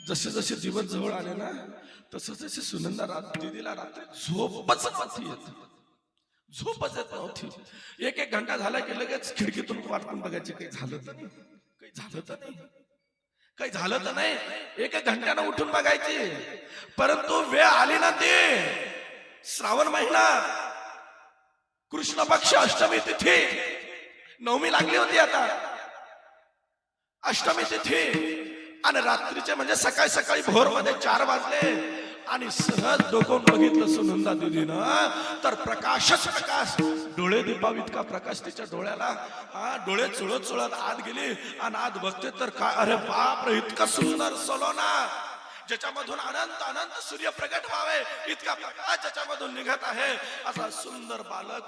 जसे जसे दिवस जवळ आले ना तसं तसे सुनंदा दीदीला रात्री झोपच येत नव्हती. एक घंटा झाला की लगेच खिडकीतून वाटून बघायचे काही झालं तर नाही, काही झालं तर नाही, काही झालं तर नाही. एक घंट्यानं उठून बघायची. परंतु वेळ आली ना ती श्रावण महिना, कृष्ण पक्ष, अष्टमी तिथी, नवमी लागली होती आता, अष्टमी तिथी. आणि रात्रीचे म्हणजे सकाळी सकाळी भोर मध्ये 4 वाजले आणि सहज डोकून बघितलं सुनंदा दीदीनं तर प्रकाशच प्रकाश, डोळे दीपाव इतका प्रकाश तिच्या डोळ्याला. डोळे चुळत चुळत आत गेली आणि आत बघते तर काय, अरे बाप रे, इतका सुंदर सलोना ज्याच्यामधून अनंत अनंत सूर्य प्रगट व्हावे इतका प्रकाश ज्याच्यामधून निघत आहे, असा सुंदर बालक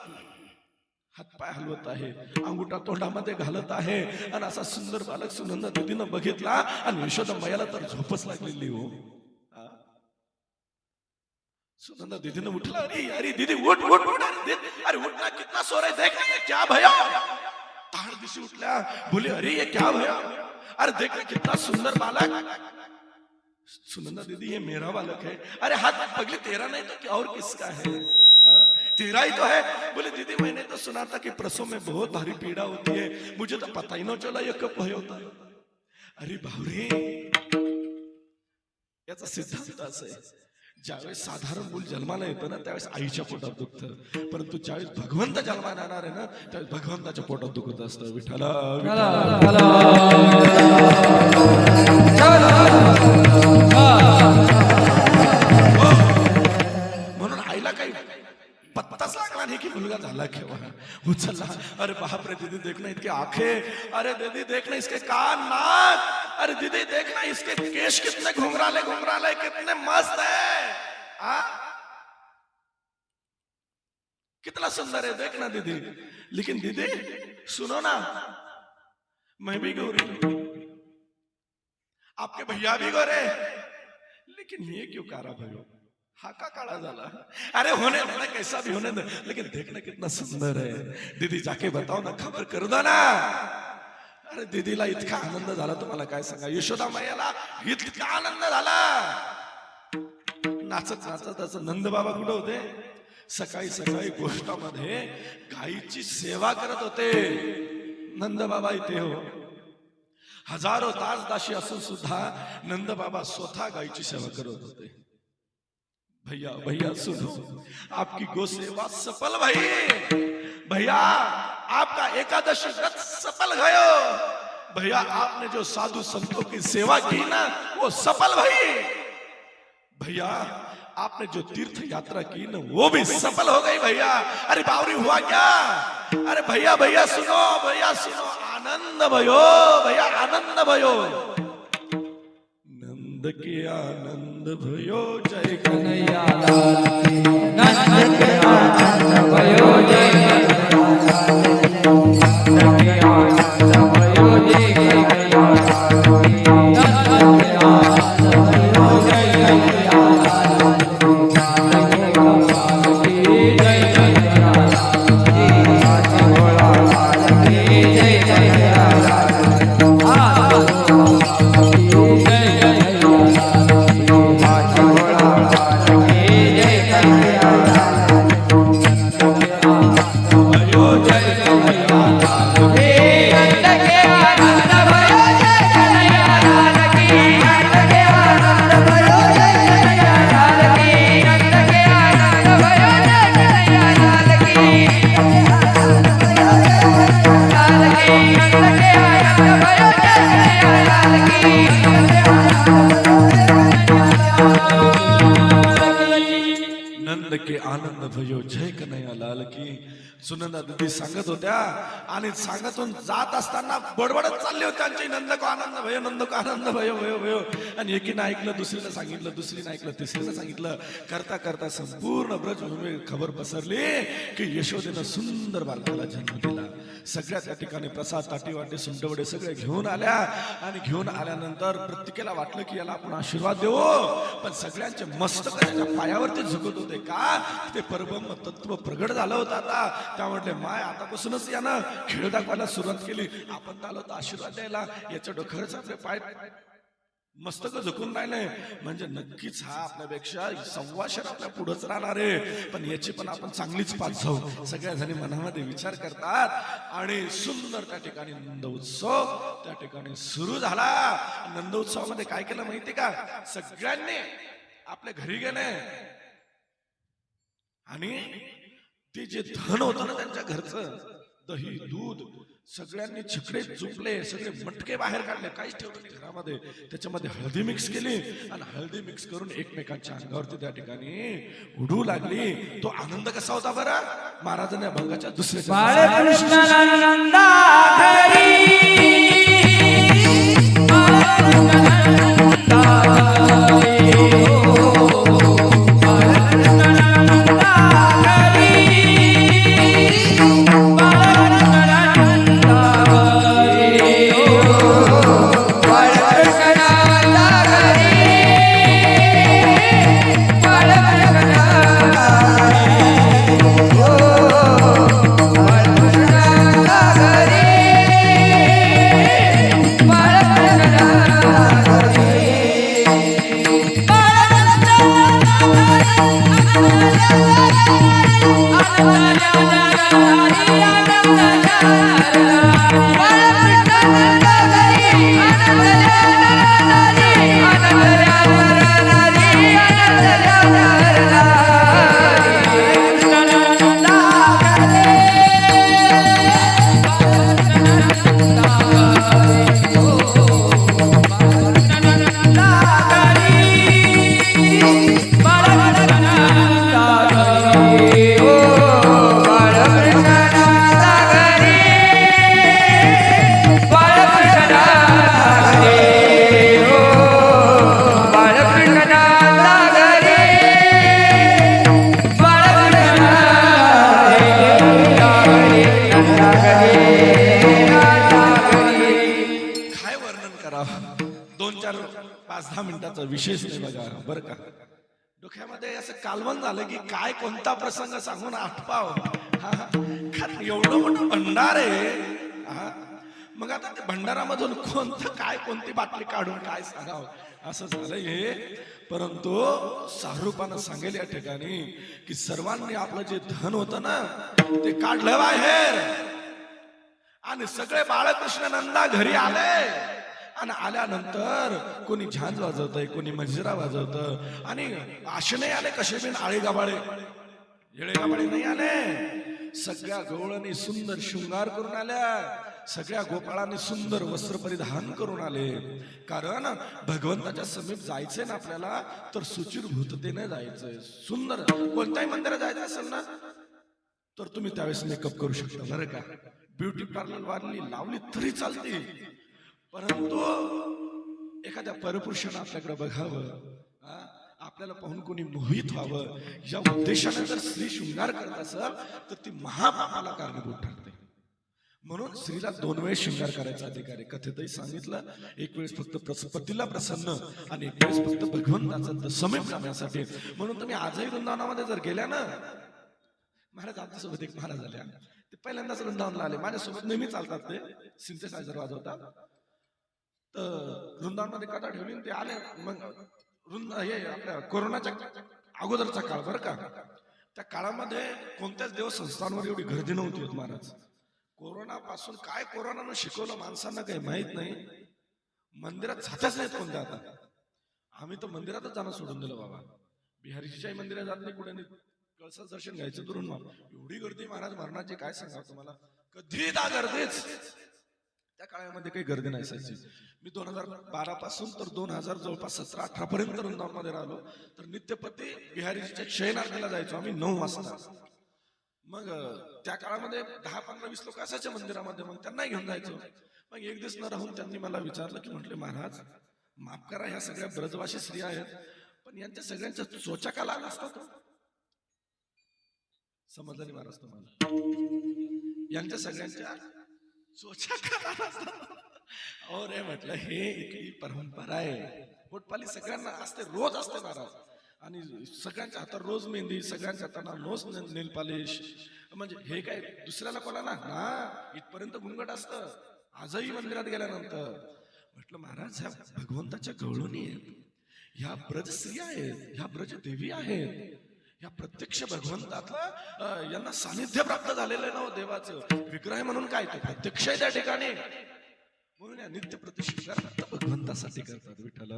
हातपाय हलवत आहे, अंगुठा तोंडामध्ये घालत आहे. आणि असा सुंदर बालक सुनंदा दीदीनं बघितला आणि यशोदा मैयाला तर झोपच लागलेली हो. सुनंदा दीदीनं उठला, अरे अरे दीदी उठ उठ उठ, अरे उठ ना, कितना सो रहे, देख ना ये क्या भया. ताड़ दिशी उठल्या, बोले अरे ये क्या भया, अरे देख ना कितना सुंदर बालक. सुनंदा दीदी ये मेरा बालक है. अरे हाथ पगले तेरा नहीं तो क्या और किसका है, तेरा ही तो है. बोले दीदी मैंने तो सुना था कि प्रसव में बहुत भारी पीड़ा होती है, मुझे तो पता ही नहीं चला ये कब भय होता है. अरे बावरे, याचा सिद्धांत असा आहे, ज्यावेळेस साधारण मूल जन्माला येतं ना त्यावेळेस आईच्या पोटात दुखतं, परंतु ज्यावेळेस भगवंत जन्माला येणार आहे ना त्यावेळेस भगवंताच्या पोटात दुखत असतं. विठ्ठला म्हणून आईला काही पत्ताच लागला नाही की मुलगा झाला केव्हा. उचलला, अरे बाप रे दीदी देखना इतके आंखें, अरे दीदी देखना इसके कान नाक, अरे दीदी देखना इसके केश कितने घुंघराले घुंघराले, कितने मस्त है. कितना सुंदर है देखना दीदी. लेकिन दीदी सुनो ना, मैं भी गोरी, आपके भैया भी गोरे, लेकिन ये क्यों कारा भयो, हा का काळा झाला. अरे होने दो, कैसा भी होने दो, लेकिन देखना कितना सुंदर है. दीदी जाके बताओ ना, खबर कर दो ना. अरे दीदीला इतका आनंद झाला तुम्हाला काय सांगा. यशोदा मैयाला इतका आनंद झाला. नाचत नाचत असं नंद बाबा कुठे होते, सकाळी सकाळी गोष्टामध्ये गायीची सेवा करत होते. नंद बाबा इथे हो, हजारो तास दासी असून सुद्धा नंद बाबा स्वतः गायीची सेवा करत होते. भैया भैया सुनो, आपकी गो सेवा सफल भाई, भैया आपका एकादशी व्रत सफल गयो. भैया आपने जो साधु संतों की सेवा की ना वो सफल भाई. भैया आपने जो तीर्थ यात्रा की ना वो भी सफल हो गई भैया. अरे बावरी हुआ क्या. अरे भैया भैया सुनो, भैया सुनो, आनंद भयो भैया, आनंद भयो. नंद के आनंद भयो, जय कन्हैया लाल की. नंद के आनंद भयो, जय कन्हैया लाल की. नंद के आनंद भयो, जय कन्हैया लाल की. नंद के आनंद भयो, जय कन्हैया लाल की. नंद के लाल की, जय कन्हैया लाल की. नाची भोला लाल की, जय कन्हैया लाल की. नंद के आनंद भयो, जय कन्हैया लाल की. सुनंदा दीदी सांगत होत्या आणि सांगतून जात असताना बडबडत चालले होते त्यांची. नंद को आनंद भयो, नंद को आनंद भयो भयो भयो. आणि एकीनं ऐकलं, दुसरीला सांगितलं, दुसरीनं ऐकलं, तिसरीला सांगितलं. करता करता संपूर्ण ब्रजभूमी खबर पसरली की यशोदेनं सुंदर बालकाला जन्म दिला. सगळ्या त्या ठिकाणी प्रसाद, ताटी वाटे, सुंटवडे सगळे घेऊन आल्या. आणि घेऊन आल्यानंतर प्रत्येकाला वाटलं की याला आपण आशीर्वाद देऊ, पण सगळ्यांचे मस्तक त्याच्या पायावरती झुकत होते. का ते परब्रह्म तत्व प्रगट झालं होतं आता. त्या म्हटले माय आतापासूनच यानं खेळ दाखवायला सुरुवात केली. आपण आलो तर आशीर्वाद द्यायला, याच्या डोक्यावरच आपले पाय मस्तक झुकून राहिले म्हणजे नक्कीच हा आपल्यापेक्षा संवाशर आपल्या पुढेच राहणार आहे. पण याची पण आपण चांगलीच पाच जाऊ, सगळ्या जणी मनामध्ये विचार करतात. आणि सुंदर त्या ठिकाणी नंद उत्सव त्या ठिकाणी सुरू झाला. नंद उत्सवामध्ये काय केलं माहिती का, सगळ्यांनी आपल्या घरी गेले आणि ते जे धन होतं ना त्यांच्या घरचं, दही दूध सगळ्यांनी छकडे चुकले, सगळे मटके बाहेर काढले, काहीच ठेवलं नाही घरामध्ये. त्याच्यामध्ये हळदी मिक्स केली आणि हळदी मिक्स करून एकमेकांच्या अंगावरती त्या ठिकाणी उडू लागली. तो आनंद कसा होता बरं, महाराजांनी अभंगाच्या दुसऱ्या बाळकृष्णानंदा घरी भगवंताचा विशेष नाही बघा बरं का. डोक्यामध्ये असं कालवण झालं की काय कोणता प्रसंग सांगून आठपाव. कारण एवढं मोठं भंडार आहे. मग आता ते भंडारामधून काय कोणती बाटली काढून काय सांगावं असं झालं हे. परंतु सारूपानं सांगेल या ठिकाणी की सर्वांनी आपलं जे धन होतं ना ते काढलं बाहेर आणि सगळे बाळकृष्ण नंदा घरी आले. आणि आल्यानंतर कोणी झांज वाजवतय, कोणी मंजिरा वाजवत आणि असे नाही आले कसे बिन आळे गाबाळे येळे गाबाळे नाही आले. सगळ्या गवळणी सुंदर शृंगार करून आल्या, सगळ्या गोपाळांनी सुंदर वस्त्र परिधान करून आले. कारण भगवंताच्या समीप जायचंय ना आपल्याला तर सुचिरभूततेने जायचंय. सुंदर कोणत्याही मंदिरात जायचं असेल ना तर तुम्ही त्यावेळेस मेकअप करू शकता बरं का. ब्युटी पार्लर वाढली लावली तरी चालते. परंतु एखाद्या परपुरुषानं आपल्याकडे बघावं, आपल्याला पाहून कोणी मोहित व्हावं या उद्देशाने जर स्त्री शृंगार करत असेल तर ती महापापाला कारणीभूत ठरते. म्हणून स्त्रीला 2 वेळेस शृंगार करायचा अधिकार आहे. कथेतही सांगितलं, एक वेळेस फक्त पतीला प्रसन्न आणि एक वेळेस फक्त भगवंताचा समीप जाण्यासाठी. म्हणून तुम्ही आजही वृंदावनामध्ये जर गेल्या ना, महाराज आमच्यासोबत एक महाराज आले, ते पहिल्यांदाच वृंदावनला आले, माझ्यासोबत नेहमी चालतात, ते सिंथेसायझर वाजवतात. तर वृंदावनमध्ये कथा ठेवली ते आले. मग हे आपल्या कोरोनाच्या अगोदरचा काळ बरं का. त्या काळामध्ये कोणत्याच देवस्थानांवर एवढी गर्दी नव्हती होत महाराज. कोरोना पासून काय कोरोनानं शिकवलं माणसांना काही माहित नाही. मंदिरात जातच नाहीत कोणत्या. आता आम्ही तर मंदिरातच जाणं सोडून दिलं बाबा. बिहारीच्याही मंदिरात जात नाही, कुठे नाही. कळसाचं दर्शन घ्यायचं दुरून एवढी गर्दी महाराज मरणाची काय सांगावं तुम्हाला. कधी दा गर्दीच. त्या काळामध्ये काही गर्दी नसायची. मी 2012 पासून तर 2000 जवळपास 17-18 पर्यंत वृंदावनमध्ये राहिलो. तर नित्यपती बिहारीच्या शयन आरतीला जायचो आम्ही 9 वाजता. मग त्या काळामध्ये 10-15-20 लोक असायचे मंदिरामध्ये. मग त्यांना घेऊन जायचो. मग एक दिवस न राहून त्यांनी मला विचारलं की म्हटले महाराज माफ करा, ह्या सगळ्या ब्रजवासी स्त्रिया आहेत पण यांच्या सगळ्यांच्या चोचा का लागला असतात. समजलं नाही महाराज तुम्हाला. यांच्या सगळ्यांच्या चोचा का लागला असतात. और हे म्हटलं हे इथली परंपरा आहे. पोटपाली सगळ्यांना असते, रोज असते महाराज. आणि सगळ्यांच्या हातात रोज मेहंदी, सगळ्यांच्या हाताना रोज नेल पॉलिश. म्हणजे हे काय दुसऱ्याला कोणाला ना इथपर्यंत घुंगट असतं आजही मंदिरात गेल्यानंतर. म्हटलं महाराज ह्या भगवंताच्या गवळणी आहेत, ह्या ब्रज स्त्रिया आहेत, ह्या ब्रज देवी आहेत, ह्या प्रत्यक्ष भगवंतातलं यांना सानिध्य प्राप्त झालेलं आहे ना देवाचं. विग्रह म्हणून काय ते प्रत्यक्ष आहे त्या ठिकाणी. म्हणून या नित्य प्रतिष्ठा भगवंतासाठी करतात. विठ्ठल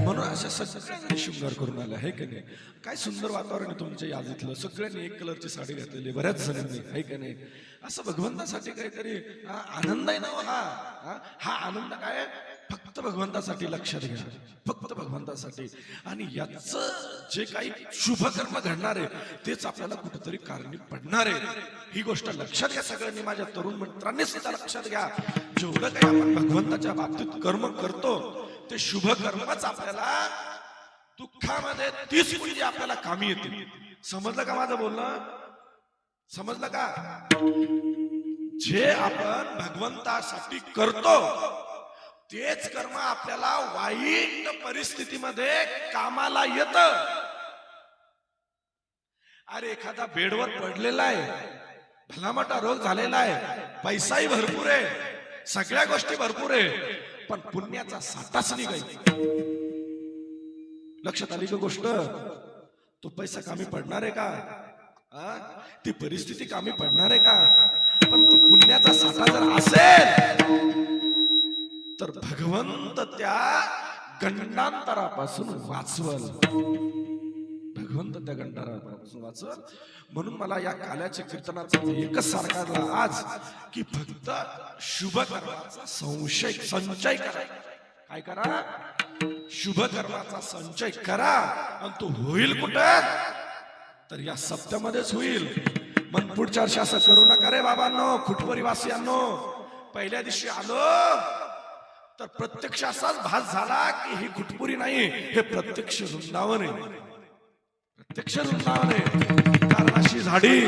म्हणून अशा सगळ्या शृंगार करून आल्या आहे की नाही. काय सुंदर वातावरण आहे तुमच्या यादीतलं. सगळ्यांनी एक कलरची साडी घातलेली, बऱ्याच जणांनी आहे की नाही. असं भगवंतासाठी काहीतरी आनंद आहे ना. हा आनंद काय फक्त भगवंतासाठी. लक्षात घ्या, फक्त भगवंतासाठी. आणि याच जे काही शुभ कर्म घडणार आहे तेच आपल्याला कुठेतरी कारणीत पडणार आहे. ही गोष्ट लक्षात घ्या सगळ्यांनी. माझ्या तरुण मित्रांनी सुद्धा लक्षात घ्या. जेवढं काही आपण भगवंताच्या बाबतीत कर्म करतो ते शुभ कर्मच आपल्याला दुःखामध्ये 30 पुढे आपल्याला कामी येतील. समजलं का माझं बोलणं? समजलं का? जे आपण भगवंतासाठी करतो तेच कर्म आपल्याला वाईट परिस्थितीमध्ये कामाला येतं. अरे एखादा बेडवर पडलेला आहे, भला मोठा रोग झालेला आहे, पैसाही भरपूर आहे, सगळ्या गोष्टी भरपूर आहे, पण पुण्याचा साठाच नाही. लक्षात आली का गोष्ट? तो पैसा कामी पडणार आहे का? ती परिस्थिती कामी पडणार आहे का? पण तो पुण्याचा साठा जर असेल तर भगवंत त्या गंडांतरापासून वाचवल. भगवंत त्या गंडांतरापासून वाचवल. म्हणून मला या काल्याच्या कीर्तनाचा एकच सारखा आज की फक्त शुभ कर्माचा संचय करा. काय करा? शुभ कर्माचा संचय करा. आणि तो होईल कुठं? तर या सप्त्यामध्येच होईल. मग पुढच्या वर्षी असं करू नका रे बाबांनो, खुटपरीवासियांनो. पहिल्या दिवशी आलो तर प्रत्यक्ष असाच भास झाला की ही खुटपुरी नाही, हे प्रत्यक्ष वृंदावन आहे. प्रत्यक्ष वृंदावन आहे. कारण अशी झाडी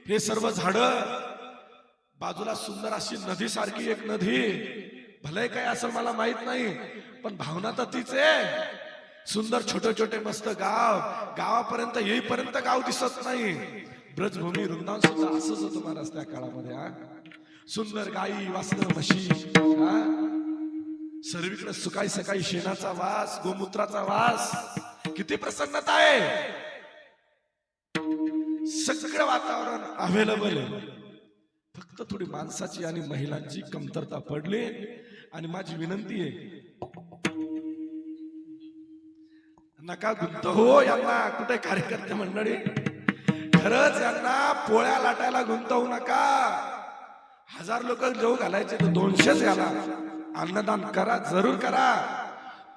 हे सर्व झाड, बाजूला सुंदर अशी नदी सारखी एक नदी, भले काय असं मला माहित नाही, पण भावना तर तीच आहे. सुंदर छोटे छोटे मस्त गाव, गावापर्यंत येईपर्यंत गाव दिसत नाही. ब्रजभूमी वृंदावन सुद्धा असंच होतं महाराज त्या काळामध्ये. सुंदर गाई वासरं म्हशी, सर्वीकडे सुकाई सकाळी शेणाचा वास, गोमूत्राचा वास, किती प्रसन्नता आहे. सगळं वातावरण अवेलेबल आहे. फक्त थोडी माणसाची आणि महिलांची कमतरता पडली. आणि माझी विनंती आहे, नका गुंत हो यांना, कुठे कार्यकर्ते मंडळी, खरंच यांना पोळ्या लाटायला गुंतवू नका. 1000 लोक जेव घालायचे तर 200च घाला. अन्नदान करा, जरूर करा,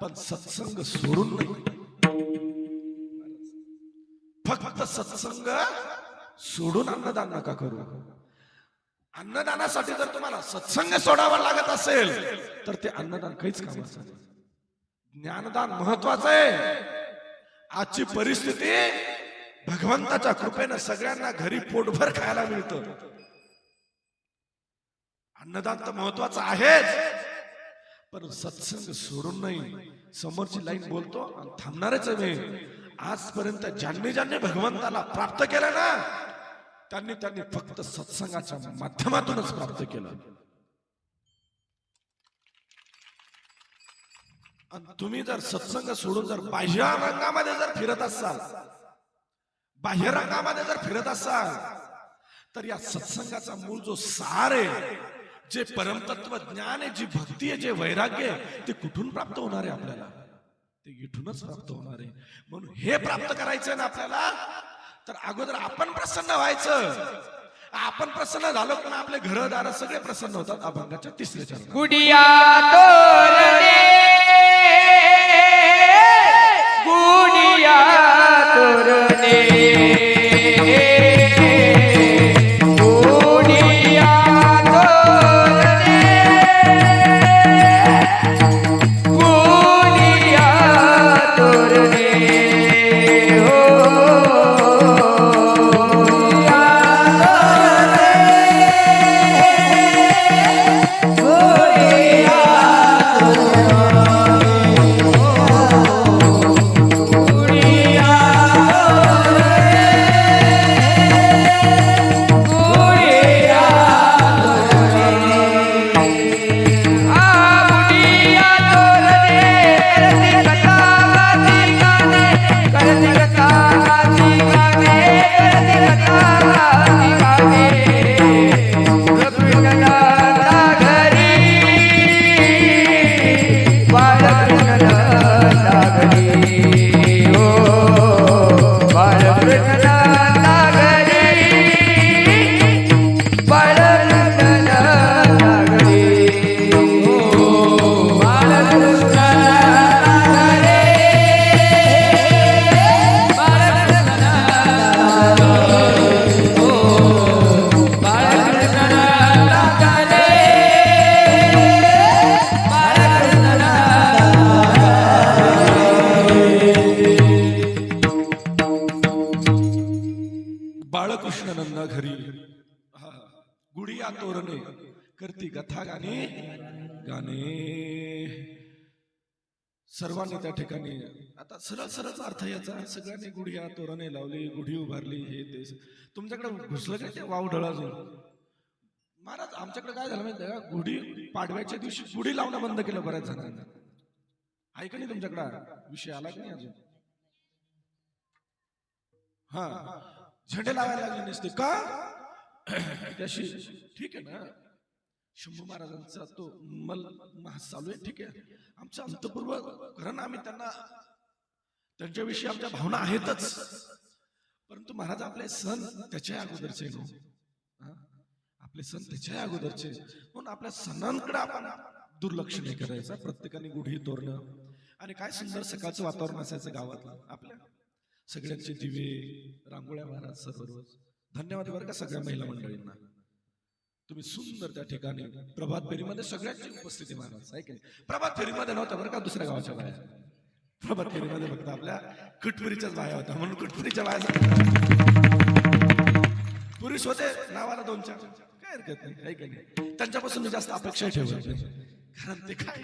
पण सत्संग सोडून नका. फक्त सत्संग सोडून अन्नदान नका करू. अन्नदानासाठी जर तुम्हाला सत्संग सोडावा लागत असेल तर ते अन्नदान काहीच कामाचं नाही. ज्ञानदान महत्वाचं आहे. आजची परिस्थिती भगवंताच्या कृपेनं सगळ्यांना घरी पोटभर खायला मिळतं. अन्नदान तर महत्वाचं आहेच, पण सत्संग सोडून नाही. समोरची लाईन बोलतो आणि थांबणारच आहे मी. आजपर्यंत ज्यांनी भगवंताला प्राप्त केलं ना, त्यांनी फक्त सत्संगाच्या माध्यमातूनच प्राप्त केलं. आणि तुम्ही जर सत्संग सोडून जर बाह्य रंगामध्ये जर फिरत असाल, बाह्य रंगामध्ये जर फिरत असाल, तर या सत्संगाचा मूळ जो सार आहे, जे परमतत्व ज्ञान आहे, जी भक्ती आहे, जे वैराग्य आहे, ते कुठून प्राप्त होणार आहे आपल्याला? ते इथूनच प्राप्त होणार आहे. म्हणून हे प्राप्त करायचं ना आपल्याला, तर अगोदर आपण प्रसन्न व्हायचं. आपण प्रसन्न झालो पण आपले घरदार सगळे प्रसन्न होतात. अभंगाच्या 3ऱ्या चरणात गुडिया तोरणे, गुडिया तोरणे, गुडिया तोरणे, गुडिया तोरणे, बाळकृष्णानंदा घरी गुडिया तोरणे, करती कथा गाणे गाणे. सर्वांनी त्या ठिकाणी आता सरळ सरळच अर्थ याचा, सगळ्यांनी गुढिया तोरणे लावली, गुढी उभारली, हे ते. तुमच्याकडे घुसलं काय ते वावढळ अजून? महाराज आमच्याकडे काय झालं माहिती का, गुढी पाडव्याच्या दिवशी गुढी लावणं बंद केलं बऱ्याच जणांना. आहे का नाही तुमच्याकडे विषय आला की नाही अजून? हा, झेंडे लावायला लागले नसते का त्याशी? ठीक आहे ना, शंभू महाराजांचा तो मल महास चालू आहे, ठीक आहे. आमचं अंतपूर्व कारण आम्ही त्यांना, त्यांच्याविषयी आमच्या भावना आहेतच, परंतु महाराज आपले सण त्याच्या अगोदरचे नो, आपले सण त्याच्या अगोदरचे, म्हणून आपल्या सणांकडे आपण दुर्लक्ष नाही करायचं. प्रत्येकाने गुढी तोरणं आणि काय सुंदर सकाळचं वातावरण असायचं गावातलं. आपल्या सगळ्यांचे दिवे, रांगोळ्या महाराज सर्व. धन्यवाद बरं का सगळ्या महिला मंडळींना. तुम्ही सुंदर त्या ठिकाणी प्रभात फेरीमध्ये सगळ्यांची उपस्थिती महाराज आहे की नाही? प्रभात फेरीमध्ये नव्हत्या बरं का दुसऱ्या गावाच्या बाया, प्रभात फेरीमध्ये फक्त आपल्या कुटपुरीच्याच बाया होत्या, म्हणून कुटपुरीच्या बाया पुरुष होते नावाला 2-4 काय हरकत नाही, आहे की नाही? त्यांच्यापासून मी जास्त अपेक्षा ठेवत नाही, कारण ते काय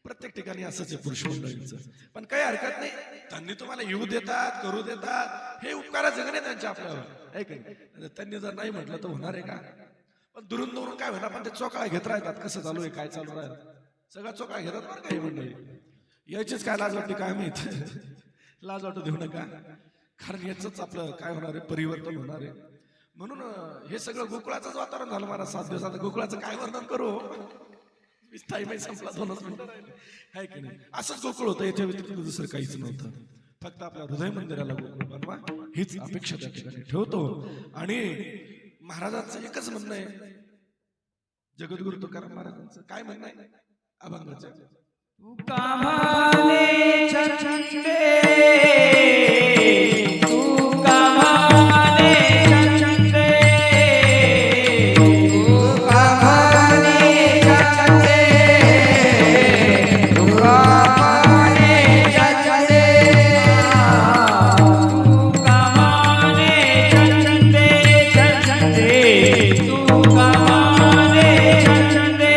प्रत्येक ठिकाणी असंच आहे पुरुष मंडळींचं. पण काही हरकत नाही, त्यांनी तुम्हाला येऊ देतात, करू देतात, हे उपकाराचं जगणे त्यांच्या आपल्यावर, आहे की नाही? त्यांनी जर नाही म्हटलं तर होणार आहे का? पण दुरून दुरून काय होणार, पण ते चोकाळा घेत राहतात, कसं चालू आहे, काय चालू राहत, सगळा चोकाळा घेतात बरं काही मंडळी. यायचीच काय लाज वाटते काय माहित, लाज वाटू देऊ नका, कारण याच आपलं काय होणार आहे, परिवर्तन होणार आहे. म्हणून हे सगळं गोकुळाचंच वातावरण झालं मला 7 दिवसात. गोकुळाचं काय वर्णन करू, टाइम संपला, 2च मिनिटं राहिले, आहे की नाही? असंच गोकुळ होतं, याच्या व्यतिरिक्त दुसरं काहीच नव्हतं. फक्त आपल्या हृदय मंदिराला गोकुळ बनवा हीच अपेक्षा त्या ठिकाणी ठेवतो. आणि महाराजांचं एकच म्हणणं आहे, जगद्गुरु तुकाराम महाराजांचं काय म्हणणं आहे अभंगाचं, तुका म्हणे छंदे, तुका म्हणे छंदे, तुका म्हणे छंदे, तुका म्हणे छंदे, तुका म्हणे छंदे, छंदे, तुका म्हणे छंदे,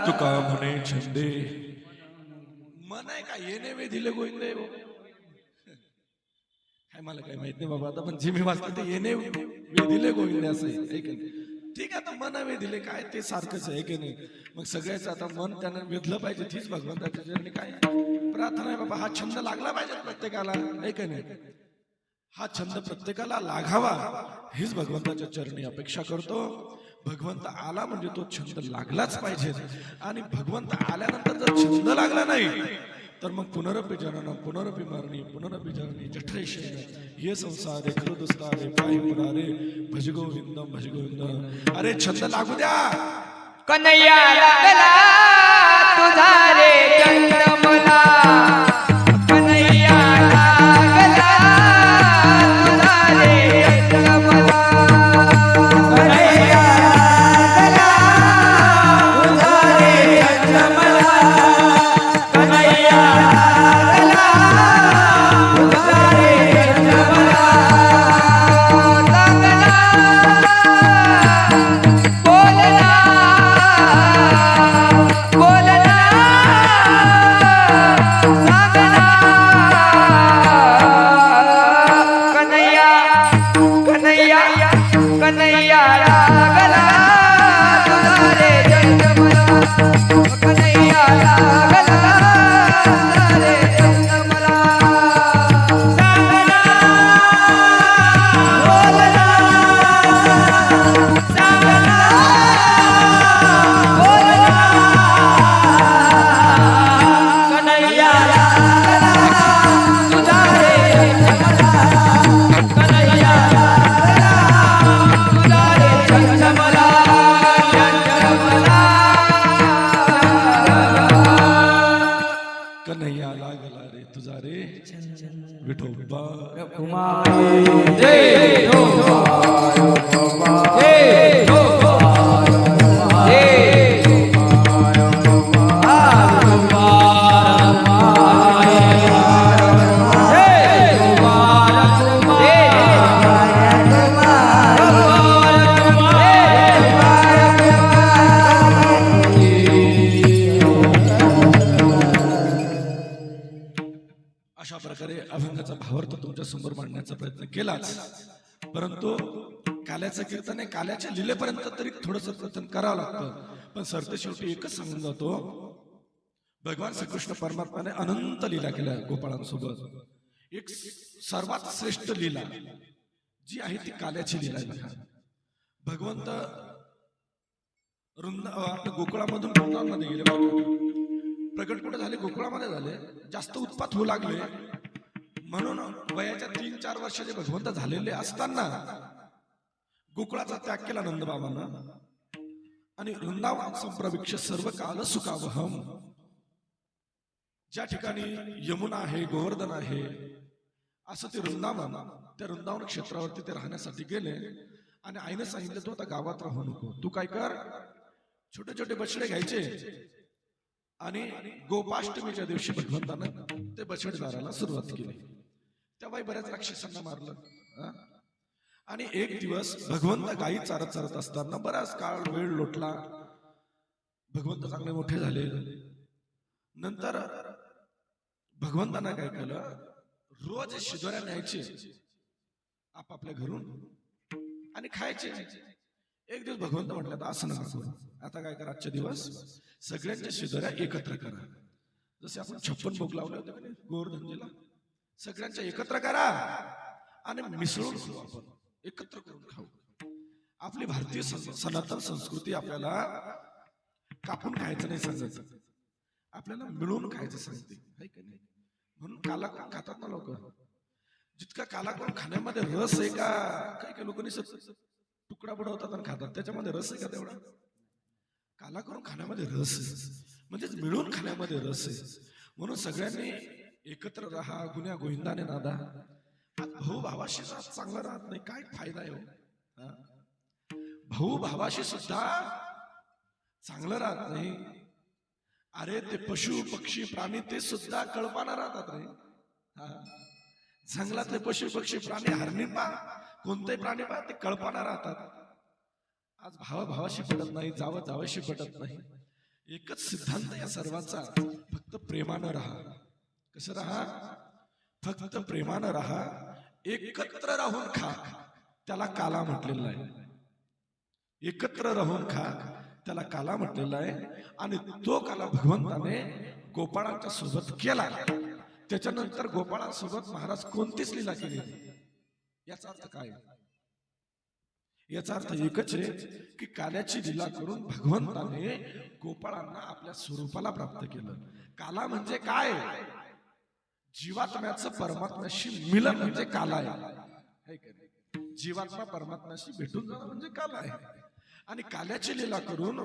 तुका मन आहे का येणे वे दिले गोविंदे, काय मला काय माहित नाही बाबा आता, पण जे मी वाचलं ते येणे वे दिले गोविंदे असं आहे की नाही? ठीक आहे, आता मन वे दिले काय ते सारखंच आहे की नाही? मग सगळ्याच आता मन त्यानं वेधलं पाहिजे, तीच भगवंताच्या चरणी काय प्रार्थना आहे बाबा. हा छंद लागला पाहिजे प्रत्येकाला, आहे की नाही? हा छंद प्रत्येकाला लागावा हीच भगवंताच्या चरणी अपेक्षा करतो. भगवंत आला म्हणजे तो छंद लागलाच पाहिजे. आणि भगवंत आल्यानंतर जर छंद लागला नाही तर मग पुनरपि जननम पुनरपि मरणी पुनरपि जननी जठरे शयन ये संसार रे खरुदस्तारे पायी मुरारे भज गोविंदम भज गोविंदम. अरे छंद लागू द्या, कन्हैया लागला तुझा रे जन्मला, कन्हैया लागला तुझा रे जन्मला, कन्हैया लागला तुझा रे जन्मला, कन्हैया लागला तुझा रे जन्मला. Come रखुमाई जय हो जय हो अशा प्रकारे अभंगाचा भावार्थ तुमच्या समोर मांडण्याचा प्रयत्न केलाच, परंतु काल्याचं कीर्तन आहे, काल्याच्या लिलेपर्यंत तरी थोडस कीर्तन करावं लागतं. पण सरते शेवटी एकच सांगून जातो, भगवान श्रीकृष्ण परमात्माने अनंत लीला केल्या गोपाळांसोबत. एक सर्वात श्रेष्ठ लीला जी आहे ती काल्याची लीला आहे. बघा, भगवंत आपल्या गोकुळामधून वृंदावनमध्ये गेले. प्रकट कुठे झाले? गोकुळामध्ये झाले. जास्त उत्पात होऊ लागले म्हणून वयाच्या 3-4 वर्षाचे भगवंत झालेले असताना गोकुळाचा त्याग केला नंदबाबांना आणि वृंदावन संप्रविक्ष सर्व काल सुखावहम, ज्या ठिकाणी यमुना आहे, गोवर्धन आहे, असं ते वृंदावन, त्या वृंदावन क्षेत्रावरती ते राहण्यासाठी गेले. आणि आईने सांगितलं, तू आता गावात राहू नको, तू काय कर, छोटे छोटे बछडे घ्यायचे आणि गोपाष्टमीच्या दिवशी भगवंतानं ते बछडे दाराला सुरुवात केली. तेव्हाही बऱ्याच राक्षसांना मारलं. आणि एक दिवस भगवंत गायी चारत चारत असताना बराच काळ वेळ लोटला. भगवंत चांगले मोठे झाले. नंतर भगवंतांना काय केलं, रोज शिदोऱ्या न्यायचे आपापल्या घरून आणि खायचे. एक दिवस भगवंत म्हटलं, आता असं नका करू, आता काय करा, आजच्या दिवस सगळ्यांच्या शिदोऱ्या एकत्र करा. जसे आपण 56 भोग लावले होते गोवर्धनजीला, सगळ्यांच्या एकत्र करा आणि मिसळून खाऊ, आपण एकत्र करून खाऊ. आपली भारतीय सनातन संस्कृती आपल्याला कापून खायचं नाही सांगत, आपल्याला मिळून खायचं सांगते, है की नाही? म्हणून काला करून खातात ना लोक. जितका काला करून खाण्यामध्ये रस आहे का, काही काही लोकांनी तुकडा बुडवतात आणि खातात, त्याच्यामध्ये रस आहे का तेवढा? काला करून खाण्यामध्ये रस आहे, म्हणजे मिळून खाण्यामध्ये रस आहे. म्हणून सगळ्यांनी एकत्र राहा, गुन्ह्या गोविंदाने नादा. भाऊ भावाशी चांगला राहत नाही, काय फायदा आहे हो? भाऊ भावाशी सुद्धा चांगलं राहत नाही. अरे ते पशु पक्षी प्राणी ते सुद्धा कळपाना राहतात रे. जंगलातले पशु पक्षी प्राणी, हरणी पा, कोणते प्राणी पा, ते कळपाना राहतात. आज भावा भावाशी पटत नाही, जावं जावाशी पटत नाही. एकच सिद्धांत या सर्वांचा, फक्त प्रेमानं राहा. कसं राहा? फक्त प्रेमानं राहा. एकत्र राहून खा, त्याला काला म्हटलेला आहे. एकत्र राहून खा, त्याला काला म्हटलेला आहे. आणि तो काला भगवंताने गोपाळांच्या सोबत केला. त्याच्यानंतर गोपाळांसोबत महाराज कोणतीच लीला केली. याचा अर्थ काय? याचा अर्थ एकच आहे की काल्याची लीला करून भगवंताने गोपाळांना आपल्या स्वरूपाला प्राप्त केलं. काला म्हणजे काय? जीवात्म्याचं परमात्म्याशी मिलन म्हणजे काला आहे. जीवात्मा परमात्म्याशी भेटून जाणं म्हणजे काला आहे. आणि काल्याची लीला करून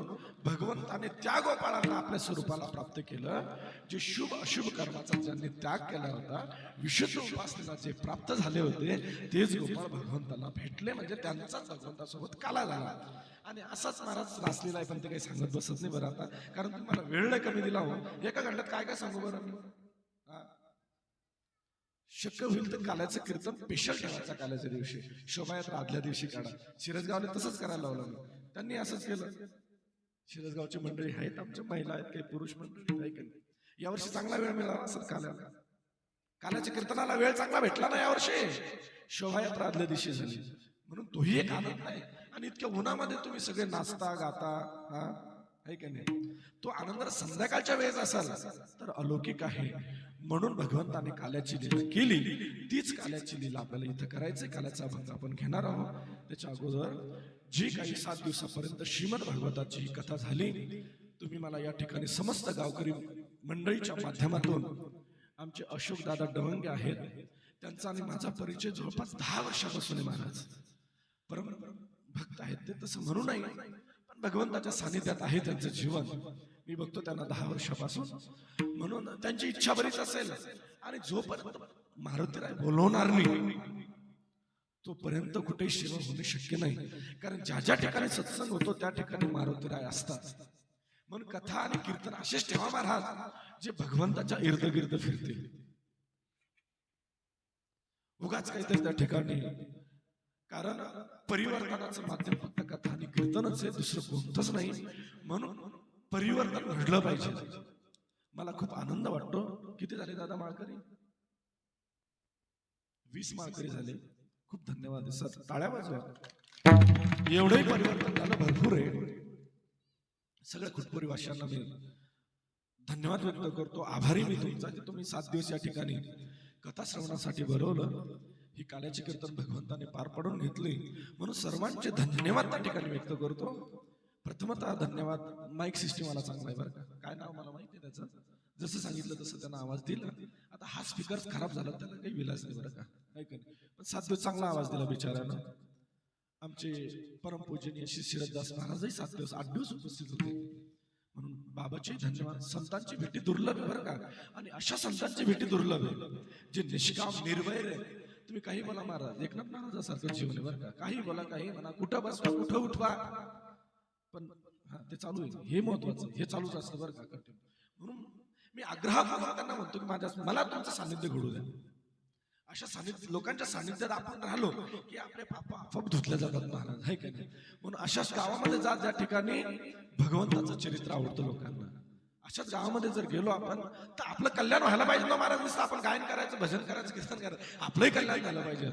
भगवंताने त्या गोपाळांना आपल्या स्वरूपाला प्राप्त केलं. जे शुभ अशुभ कर्माचा ज्यांनी त्याग केला होता, विशुद्ध उपासनेला जे प्राप्त झाले होते, तेच गोपाळ भगवंताला भेटले, म्हणजे त्यांचाच भगवंतासोबत काला झाला. आणि असाच महाराज रासलेला आहे, पण ते काही सांगत बसत नाही बरं आता, कारण तुम्हाला वेळ नाही कमी दिला हो. एका घंट्यात काय काय सांगू बरं. शक्य होईल तर काल्याचं कीर्तन स्पेशल ठेवायचं. काल्याच्या दिवशी शोभायात्रा आदल्या दिवशी काढा. शिरसगावने तसंच करायला लावलं, त्यांनी असंच केलं. शिरसगावची मंडळी आहेत, आमच्या महिला आहेत, काही पुरुष मंडळी आहे की नाही. यावर्षी चांगला वेळ मिळाला असेल काल्याला. काल्याच्या कीर्तनाला वेळ चांगला भेटला ना यावर्षी. शोभायात्रा आदल्या दिवशी झाली, म्हणून तोही एक आनंद आहे. आणि इतक्या उन्हामध्ये तुम्ही सगळे नाचता गाता, आहे की नाही. तो आनंद संध्याकाळच्या वेळेस असाल तर अलौकिक आहे. म्हणून भगवंताने काल्याची लीला केली. तीच काल्याची लीला आपल्याला इथं करायचंय. काल्याचा अभंग आपण घेणार आहोत. त्याच्या अगोदर जी काही 7 दिवसापर्यंत श्रीमद भागवताची ही कथा झाली, तुम्ही मला या ठिकाणी समस्त गावकरी मंडळीच्या माध्यमातून, आमचे अशोक दादा डवंगे आहेत, त्यांचा आणि माझा परिचय जवळपास 10 वर्षापासून आहे. महाराज परम भक्त आहेत ते, तसं म्हणू नाही, पण भगवंताच्या सानिध्यात आहे त्यांचं जीवन. मी बघतो त्यांना 10 वर्षापासून, म्हणून त्यांची इच्छा बरीच असेल. आणि जोपर्यंत मारुतीराय बोलवणार नाही तोपर्यंत कुठेही सेवा होणे शक्य नाही. कारण ज्या ज्या ठिकाणी सत्संग होतो त्या ठिकाणी मारुतीराय असतात. म्हणून कथा आणि कीर्तन असेच ठेवा महाराज जे भगवंताच्या इर्द गिर्द फिरतील. उगाच काहीतरी त्या ठिकाणी, कारण परिवर्तनाचं माध्यम फक्त कथा आणि कीर्तनच आहे, दुसरं कोणतंच नाही. म्हणून परिवर्तन घडलं पाहिजे. मला खूप आनंद वाटतो. किती झाले दादा माळकरी? 20 माळकरी झाले. खूप धन्यवाद सर, टाळ्या वाजवा. एवढंही परिवर्तन झालं, भरपूर आहे. सगळ्या खुटपुरी वाशांना मी धन्यवाद व्यक्त करतो. आभारी मी तुमचा की तुम्ही 7 दिवस या ठिकाणी कथा श्रवणासाठी बोलवलं. ही काल्याची कीर्तन भगवंताने पार पाडून घेतली, म्हणून सर्वांचे धन्यवाद त्या ठिकाणी व्यक्त करतो. प्रथमतः धन्यवाद. माईक सिस्टीम मला चांगला आहे बरं का. काय नाव मला माहिती आहे त्याचं, जसं सांगितलं तसं त्यांना आवाज दिला. आता हा स्पीकर खराब झाला, त्याला काही विलास नाही बरं का, पण 7 दिवस चांगला आवाज दिला बिचाऱ्यानं. आमचे परमपूजनीय श्री शिरदास महाराजही 7 दिवस 8 दिवस उपस्थित होते, म्हणून बाबाचे धन्यवाद. संतांची भेटी दुर्लभ आहे बरं का, आणि अशा संतांची भेटी दुर्लभ आहे जे निष्काम निर्वैर आहे. तुम्ही काही बोला महाराज, एकनाथ महाराजासारखं जीवन आहे बरं का. काही बोला, काही म्हणा, कुठं बसवा, कुठं उठवा, पण हा ते चालू आहे, हे महत्वाचं, हे चालूच असतं बरं का. म्हणून मी आग्रहापूर्वक त्यांना म्हणतो की मला तुमचं सानिध्य घडू द्या. अशा लोकांच्या सानिध्यात आपण राहिलो की आपले पाप आपोआप धुतल्या जातात महाराज, आहे का नाही. म्हणून अशाच गावामध्ये जा ज्या ठिकाणी भगवंताचं चरित्र आवडतं लोकांना. अशाच गावामध्ये जर गेलो आपण तर आपलं कल्याण व्हायला पाहिजे ना महाराज. नुसतं आपण गायन करायचं, भजन करायचं, कीर्तन करायचं, आपलंही कल्याण झालं पाहिजे.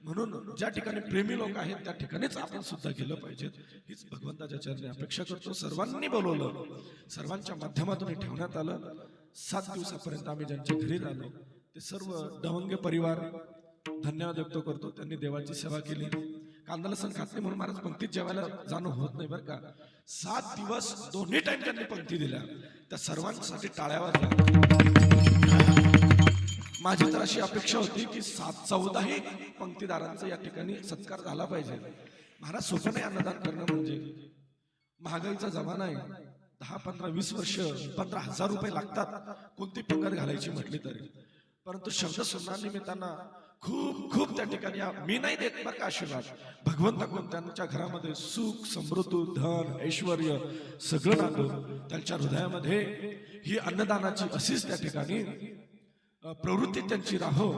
म्हणून ज्या ठिकाणी प्रेमी लोक आहेत त्या ठिकाणीच आपण सुद्धा गेलं पाहिजे, हीच भगवंताच्या चरणी अपेक्षा करतो. सर्वांनी बोलवलं, सर्वांच्या माध्यमातून हे ठेवण्यात आलं. 7 दिवसापर्यंत आम्ही ज्यांच्या घरी राहिलो ते सर्व डवंगे परिवार धन्यवाद व्यक्त करतो. त्यांनी देवाची सेवा केली. कांदा लसण खात नाही म्हणून महाराज पंक्तीत जेवायला जाणं होत नाही बरं का. 7 दिवस दोन्ही टाइम त्यांनी पंक्ती दिल्या. त्या सर्वांसाठी टाळ्या वाजल्या. माझी तर अशी अपेक्षा होती की 14ही पंक्तीदारांचा या ठिकाणी सत्कार झाला पाहिजे. महाराज सोपं नाही अन्नदान करणं, म्हणजे महागाईचा जमाना आहे. 10, 15, 20 वर्ष 15,000 रुपये लागतात कोणती पंगत घालायची म्हटली तरी. परंतु शब्द सुमना निमित्तानं खूप खूप त्या ठिकाणी मी नाही देत बरं का आशीर्वाद. भगवंताकडून त्यांच्या घरामध्ये सुख, समृद्धी, धन, ऐश्वर सगळं नांदो. त्यांच्या हृदयामध्ये ही अन्नदानाची अशीच त्या ठिकाणी प्रवृत्ती त्यांची राहो,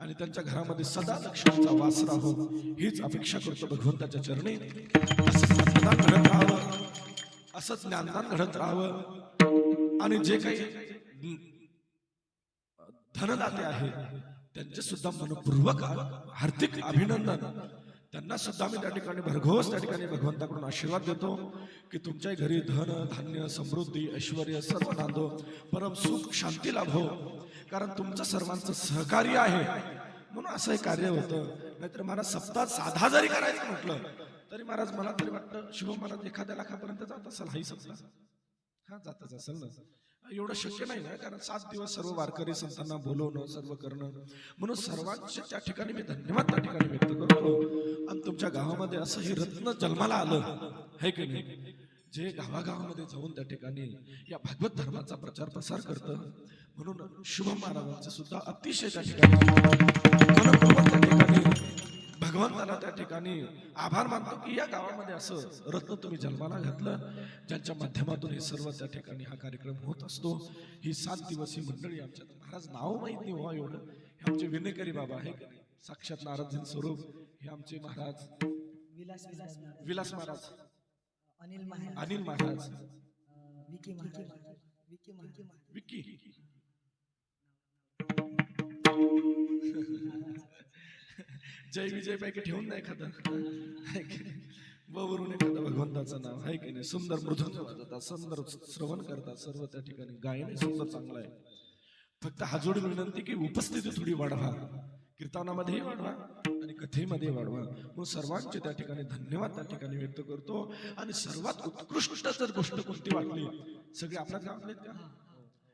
आणि त्यांच्या घरामध्ये सदा लक्ष्मीचा वास राहो, हीच अपेक्षा करतो भगवंताच्या चरणी. असंच अन्नदान घडत राहावं, असंच ज्ञानदान घडत राहावं. आणि जे काही धनदाते आहेत त्यांचे सुद्धा मनपूर्वक हार्दिक अभिनंदन. त्यांना सुद्धा मी त्या ठिकाणी भरघोस त्या ठिकाणी भगवंताकडून आशीर्वाद देतो की तुमच्या घरी धन, धान्य, समृद्धी, ऐश्वर सर्व नांदो, परम सुख, शांती लाभो. कारण तुमचं सर्वांचं सहकार्य आहे म्हणून असं एक कार्य होतं. नाहीतर महाराज सप्ताह साधा जरी करायचं म्हटलं तरी महाराज मला तरी वाटतं शुभम महाराज 1,000 लाखापर्यंत जात असेल हाही सप्ताह. हा जातच असेल ना. एवढं शक्य नाही ना, कारण 7 दिवस सर्व वारकरी संतांना बोलवणं, सर्व करणं. म्हणून सर्वांच्या त्या ठिकाणी मी धन्यवाद त्या ठिकाणी व्यक्त करतो. आणि तुमच्या गावामध्ये असं हे रत्न जन्माला आलं है की नाही, जे गावागावामध्ये जाऊन त्या ठिकाणी या भागवत धर्माचा प्रचार प्रसार करतं. म्हणून शुभम महाराजांचे सुद्धा अतिशय त्या ठिकाणी भगवंताला त्या ठिकाणी आभार मानतो की या गावामध्ये असं रत्न तुम्ही जन्माला घातलं, ज्यांच्या माध्यमातून हे सर्व त्या ठिकाणी हा कार्यक्रम होत असतो. ही 7 दिवसीय मंडळी आमच्या, महाराज नाव माहित नाही व्हा एवढं, हे आमचे विनेकरी बाबा आहे, साक्षात नारदजीं स्वरूप हे आमचे महाराज विलास महाराज, अनिल महाराज, विकी जय विजय पैकी ठेवून नाही एखादा वरून एखादं भगवंताचं नाव आहे की नाही. सुंदर मृदुंग वाजवतात, सुंदर श्रवण करतात, सर्व त्या ठिकाणी गायन सुंदर चांगलं आहे. फक्त हाजोडी विनंती की उपस्थिती थोडी वाढवा, कीर्तनामध्येही वाढवा आणि कथेमध्ये वाढवा. म्हणून सर्वांचे त्या ठिकाणी धन्यवाद त्या ठिकाणी व्यक्त करतो. आणि सर्वात उत्कृष्ट जर गोष्ट कोणती वाटली, सगळे आपल्या गावातले का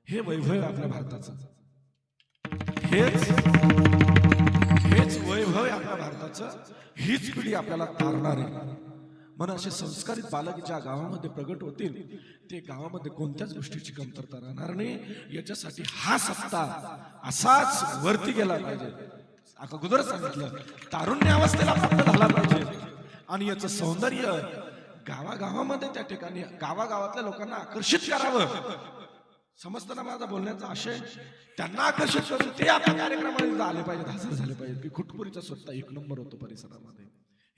हे वैभव आपल्या भारताचं, हेच वैभव आपल्या भारताचं, हीच पिढी आपल्याला तारणार आहे. म्हणून असे संस्कारित बालक ज्या गावामध्ये प्रगट होतील ते गावामध्ये कोणत्याच गोष्टीची कमतरता राहणार नाही। याच्यासाठी हा सप्ताह असाच वरती गेला पाहिजे। अगोदर सांगितलं तारुण्य अवस्थेला प्राप्त झाला पाहिजे आणि याचं सौंदर्य गावागावामध्ये त्या ठिकाणी गावागावातल्या लोकांना आकर्षित करावं। समजतं ना माझा बोलण्याचा आशय? त्यांना आकर्षित करून ते आपल्या कार्यक्रमामध्ये आले पाहिजेत, हजर झाले पाहिजेत की खुटपुरीचा स्वतः एक नंबर होतो परिसरामध्ये।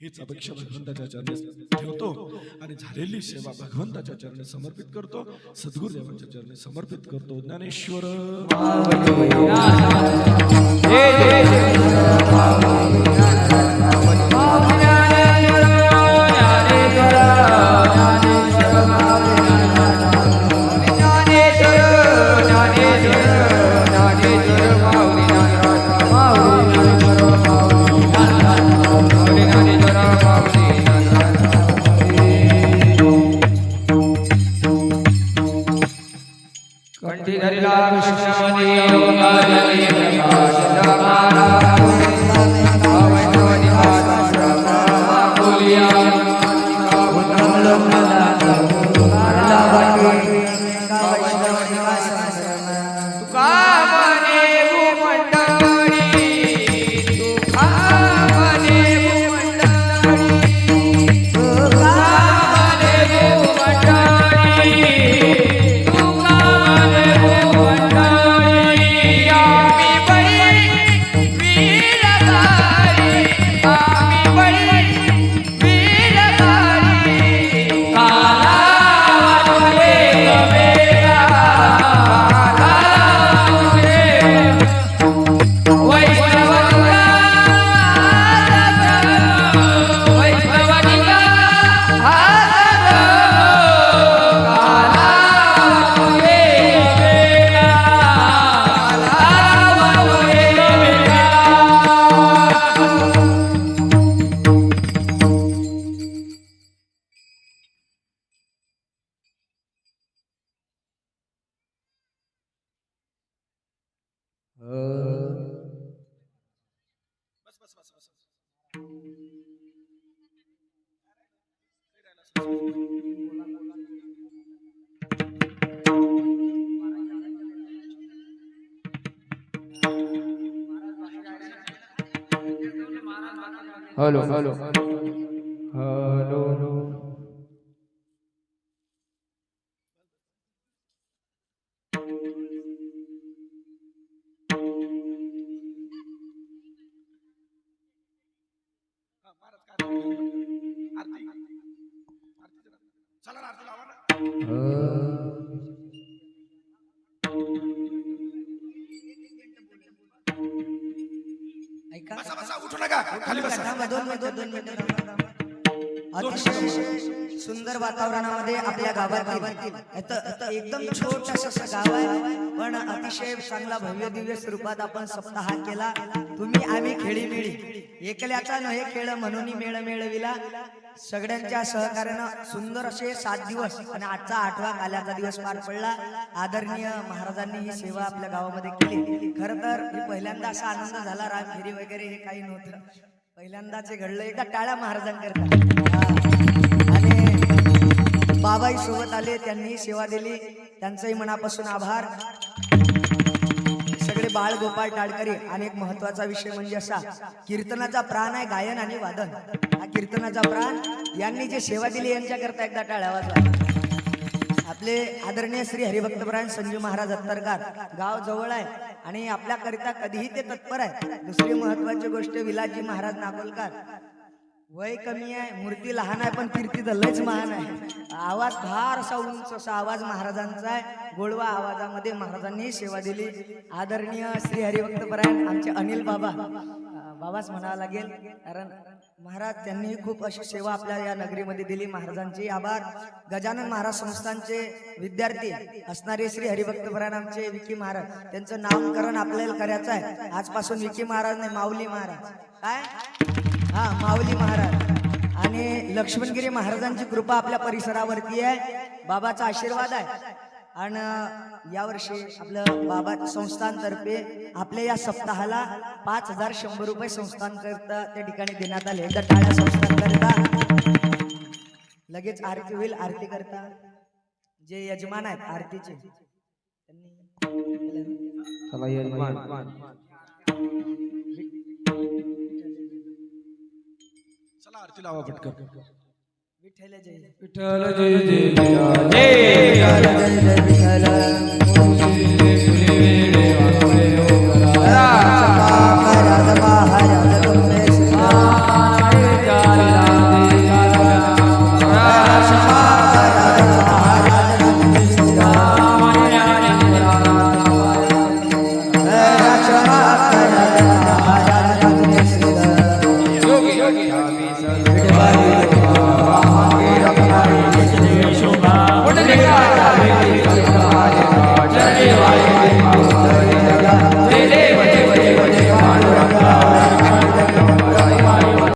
हीच अपेक्षा भगवंताच्या चरणी ठेवतो आणि झालेली सेवा भगवंताच्या चरणी समर्पित करतो, सद्गुरुदेवांच्या चरणी समर्पित करतो। ज्ञानेश्वर हॅलो हॅलो हॅलो चला आरती लावा ना। बसा बसा, उठू नका, खाली बसा। अतिशय सुंदर वातावरणामध्ये आपल्या गावातील एकदम छोटस गाव आहे, पण अतिशय चांगला भव्य दिव्य स्वरूपात आपण सप्ताह केला। तुम्ही आम्ही खेळीमेळी एकल्याचा नव्हे खेळ म्हणून मेळ मेळविला। सगळ्यांच्या सहकार्यानं सुंदर असे 7 दिवस आणि आजचा 8वा काल्याचा दिवस पार पडला। आदरणीय महाराजांनी ही सेवा आपल्या गावामध्ये केली। खरं तर पहिल्यांदा असा आनंद झाला, रामफेरी वगैरे हे काही नव्हतं, पहिल्यांदाच घडलं। एकदा टाळ्या महाराजांकरता। आणि बाबाई सोबत आले, त्यांनी सेवा दिली, त्यांचंही मनापासून आभार। सगळे बाळ गोपाळ टाळकरी। आणि एक महत्वाचा विषय म्हणजे असा, कीर्तनाचा प्राण आहे गायन आणि वादन। हा कीर्तनाचा प्राण यांनी जे सेवा दिली यांच्याकरता एकदा टाळ्या वाजवा। आपले आदरणीय श्री हरिभक्तपरायण संजू महाराज अत्तरकार, गाव जवळ आहे आणि आपल्याकरिता कधीही ते तत्पर आहे। दुसरी महत्वाची गोष्ट विलासजी महाराज नागोलकर, वय कमी आहे, मूर्ती लहान आहे, पण कीर्ती लयच महान आहे। आवाज फार असा उंच असा आवाज महाराजांचा आहे। गोडवा आवाजामध्ये महाराजांनी सेवा दिली। आदरणीय श्री हरिभक्तपरायण आमचे अनिल बाबा, बाबाच म्हणावं लागेल, कारण महाराज त्यांनी खूप अशी सेवा आपल्या या नगरीमध्ये दिली। महाराजांचे आभार। गजानन महाराज संस्थानचे विद्यार्थी असणारे श्री हरिभक्तपरायण आमचे विकी महाराज, त्यांचं नामकरण आपल्याला करायचं आहे आजपासून। विकी महाराज नाही, माऊली महाराज। काय? हा, माऊली महाराज। आणि लक्ष्मणगिरी महाराजांची कृपा आपल्या परिसरावरती आहे, बाबाचा आशीर्वाद आहे। आणि यावर्षी आपलं बाबा संस्थानतर्फे आपल्या या सप्ताहाला 5100 रुपये संस्थानकरता त्या ठिकाणी देण्यात आले। एकदा टाळ्या संस्थानकरता। लगेच आरती होईल. आरती करता जे यजमान आहेत आरतीचे त्यांनी चला यजमान चला आरती लावा पटकन. विठ्ठल जय विठ्ठल जय जय जय जय विठ्ठल योगी योगी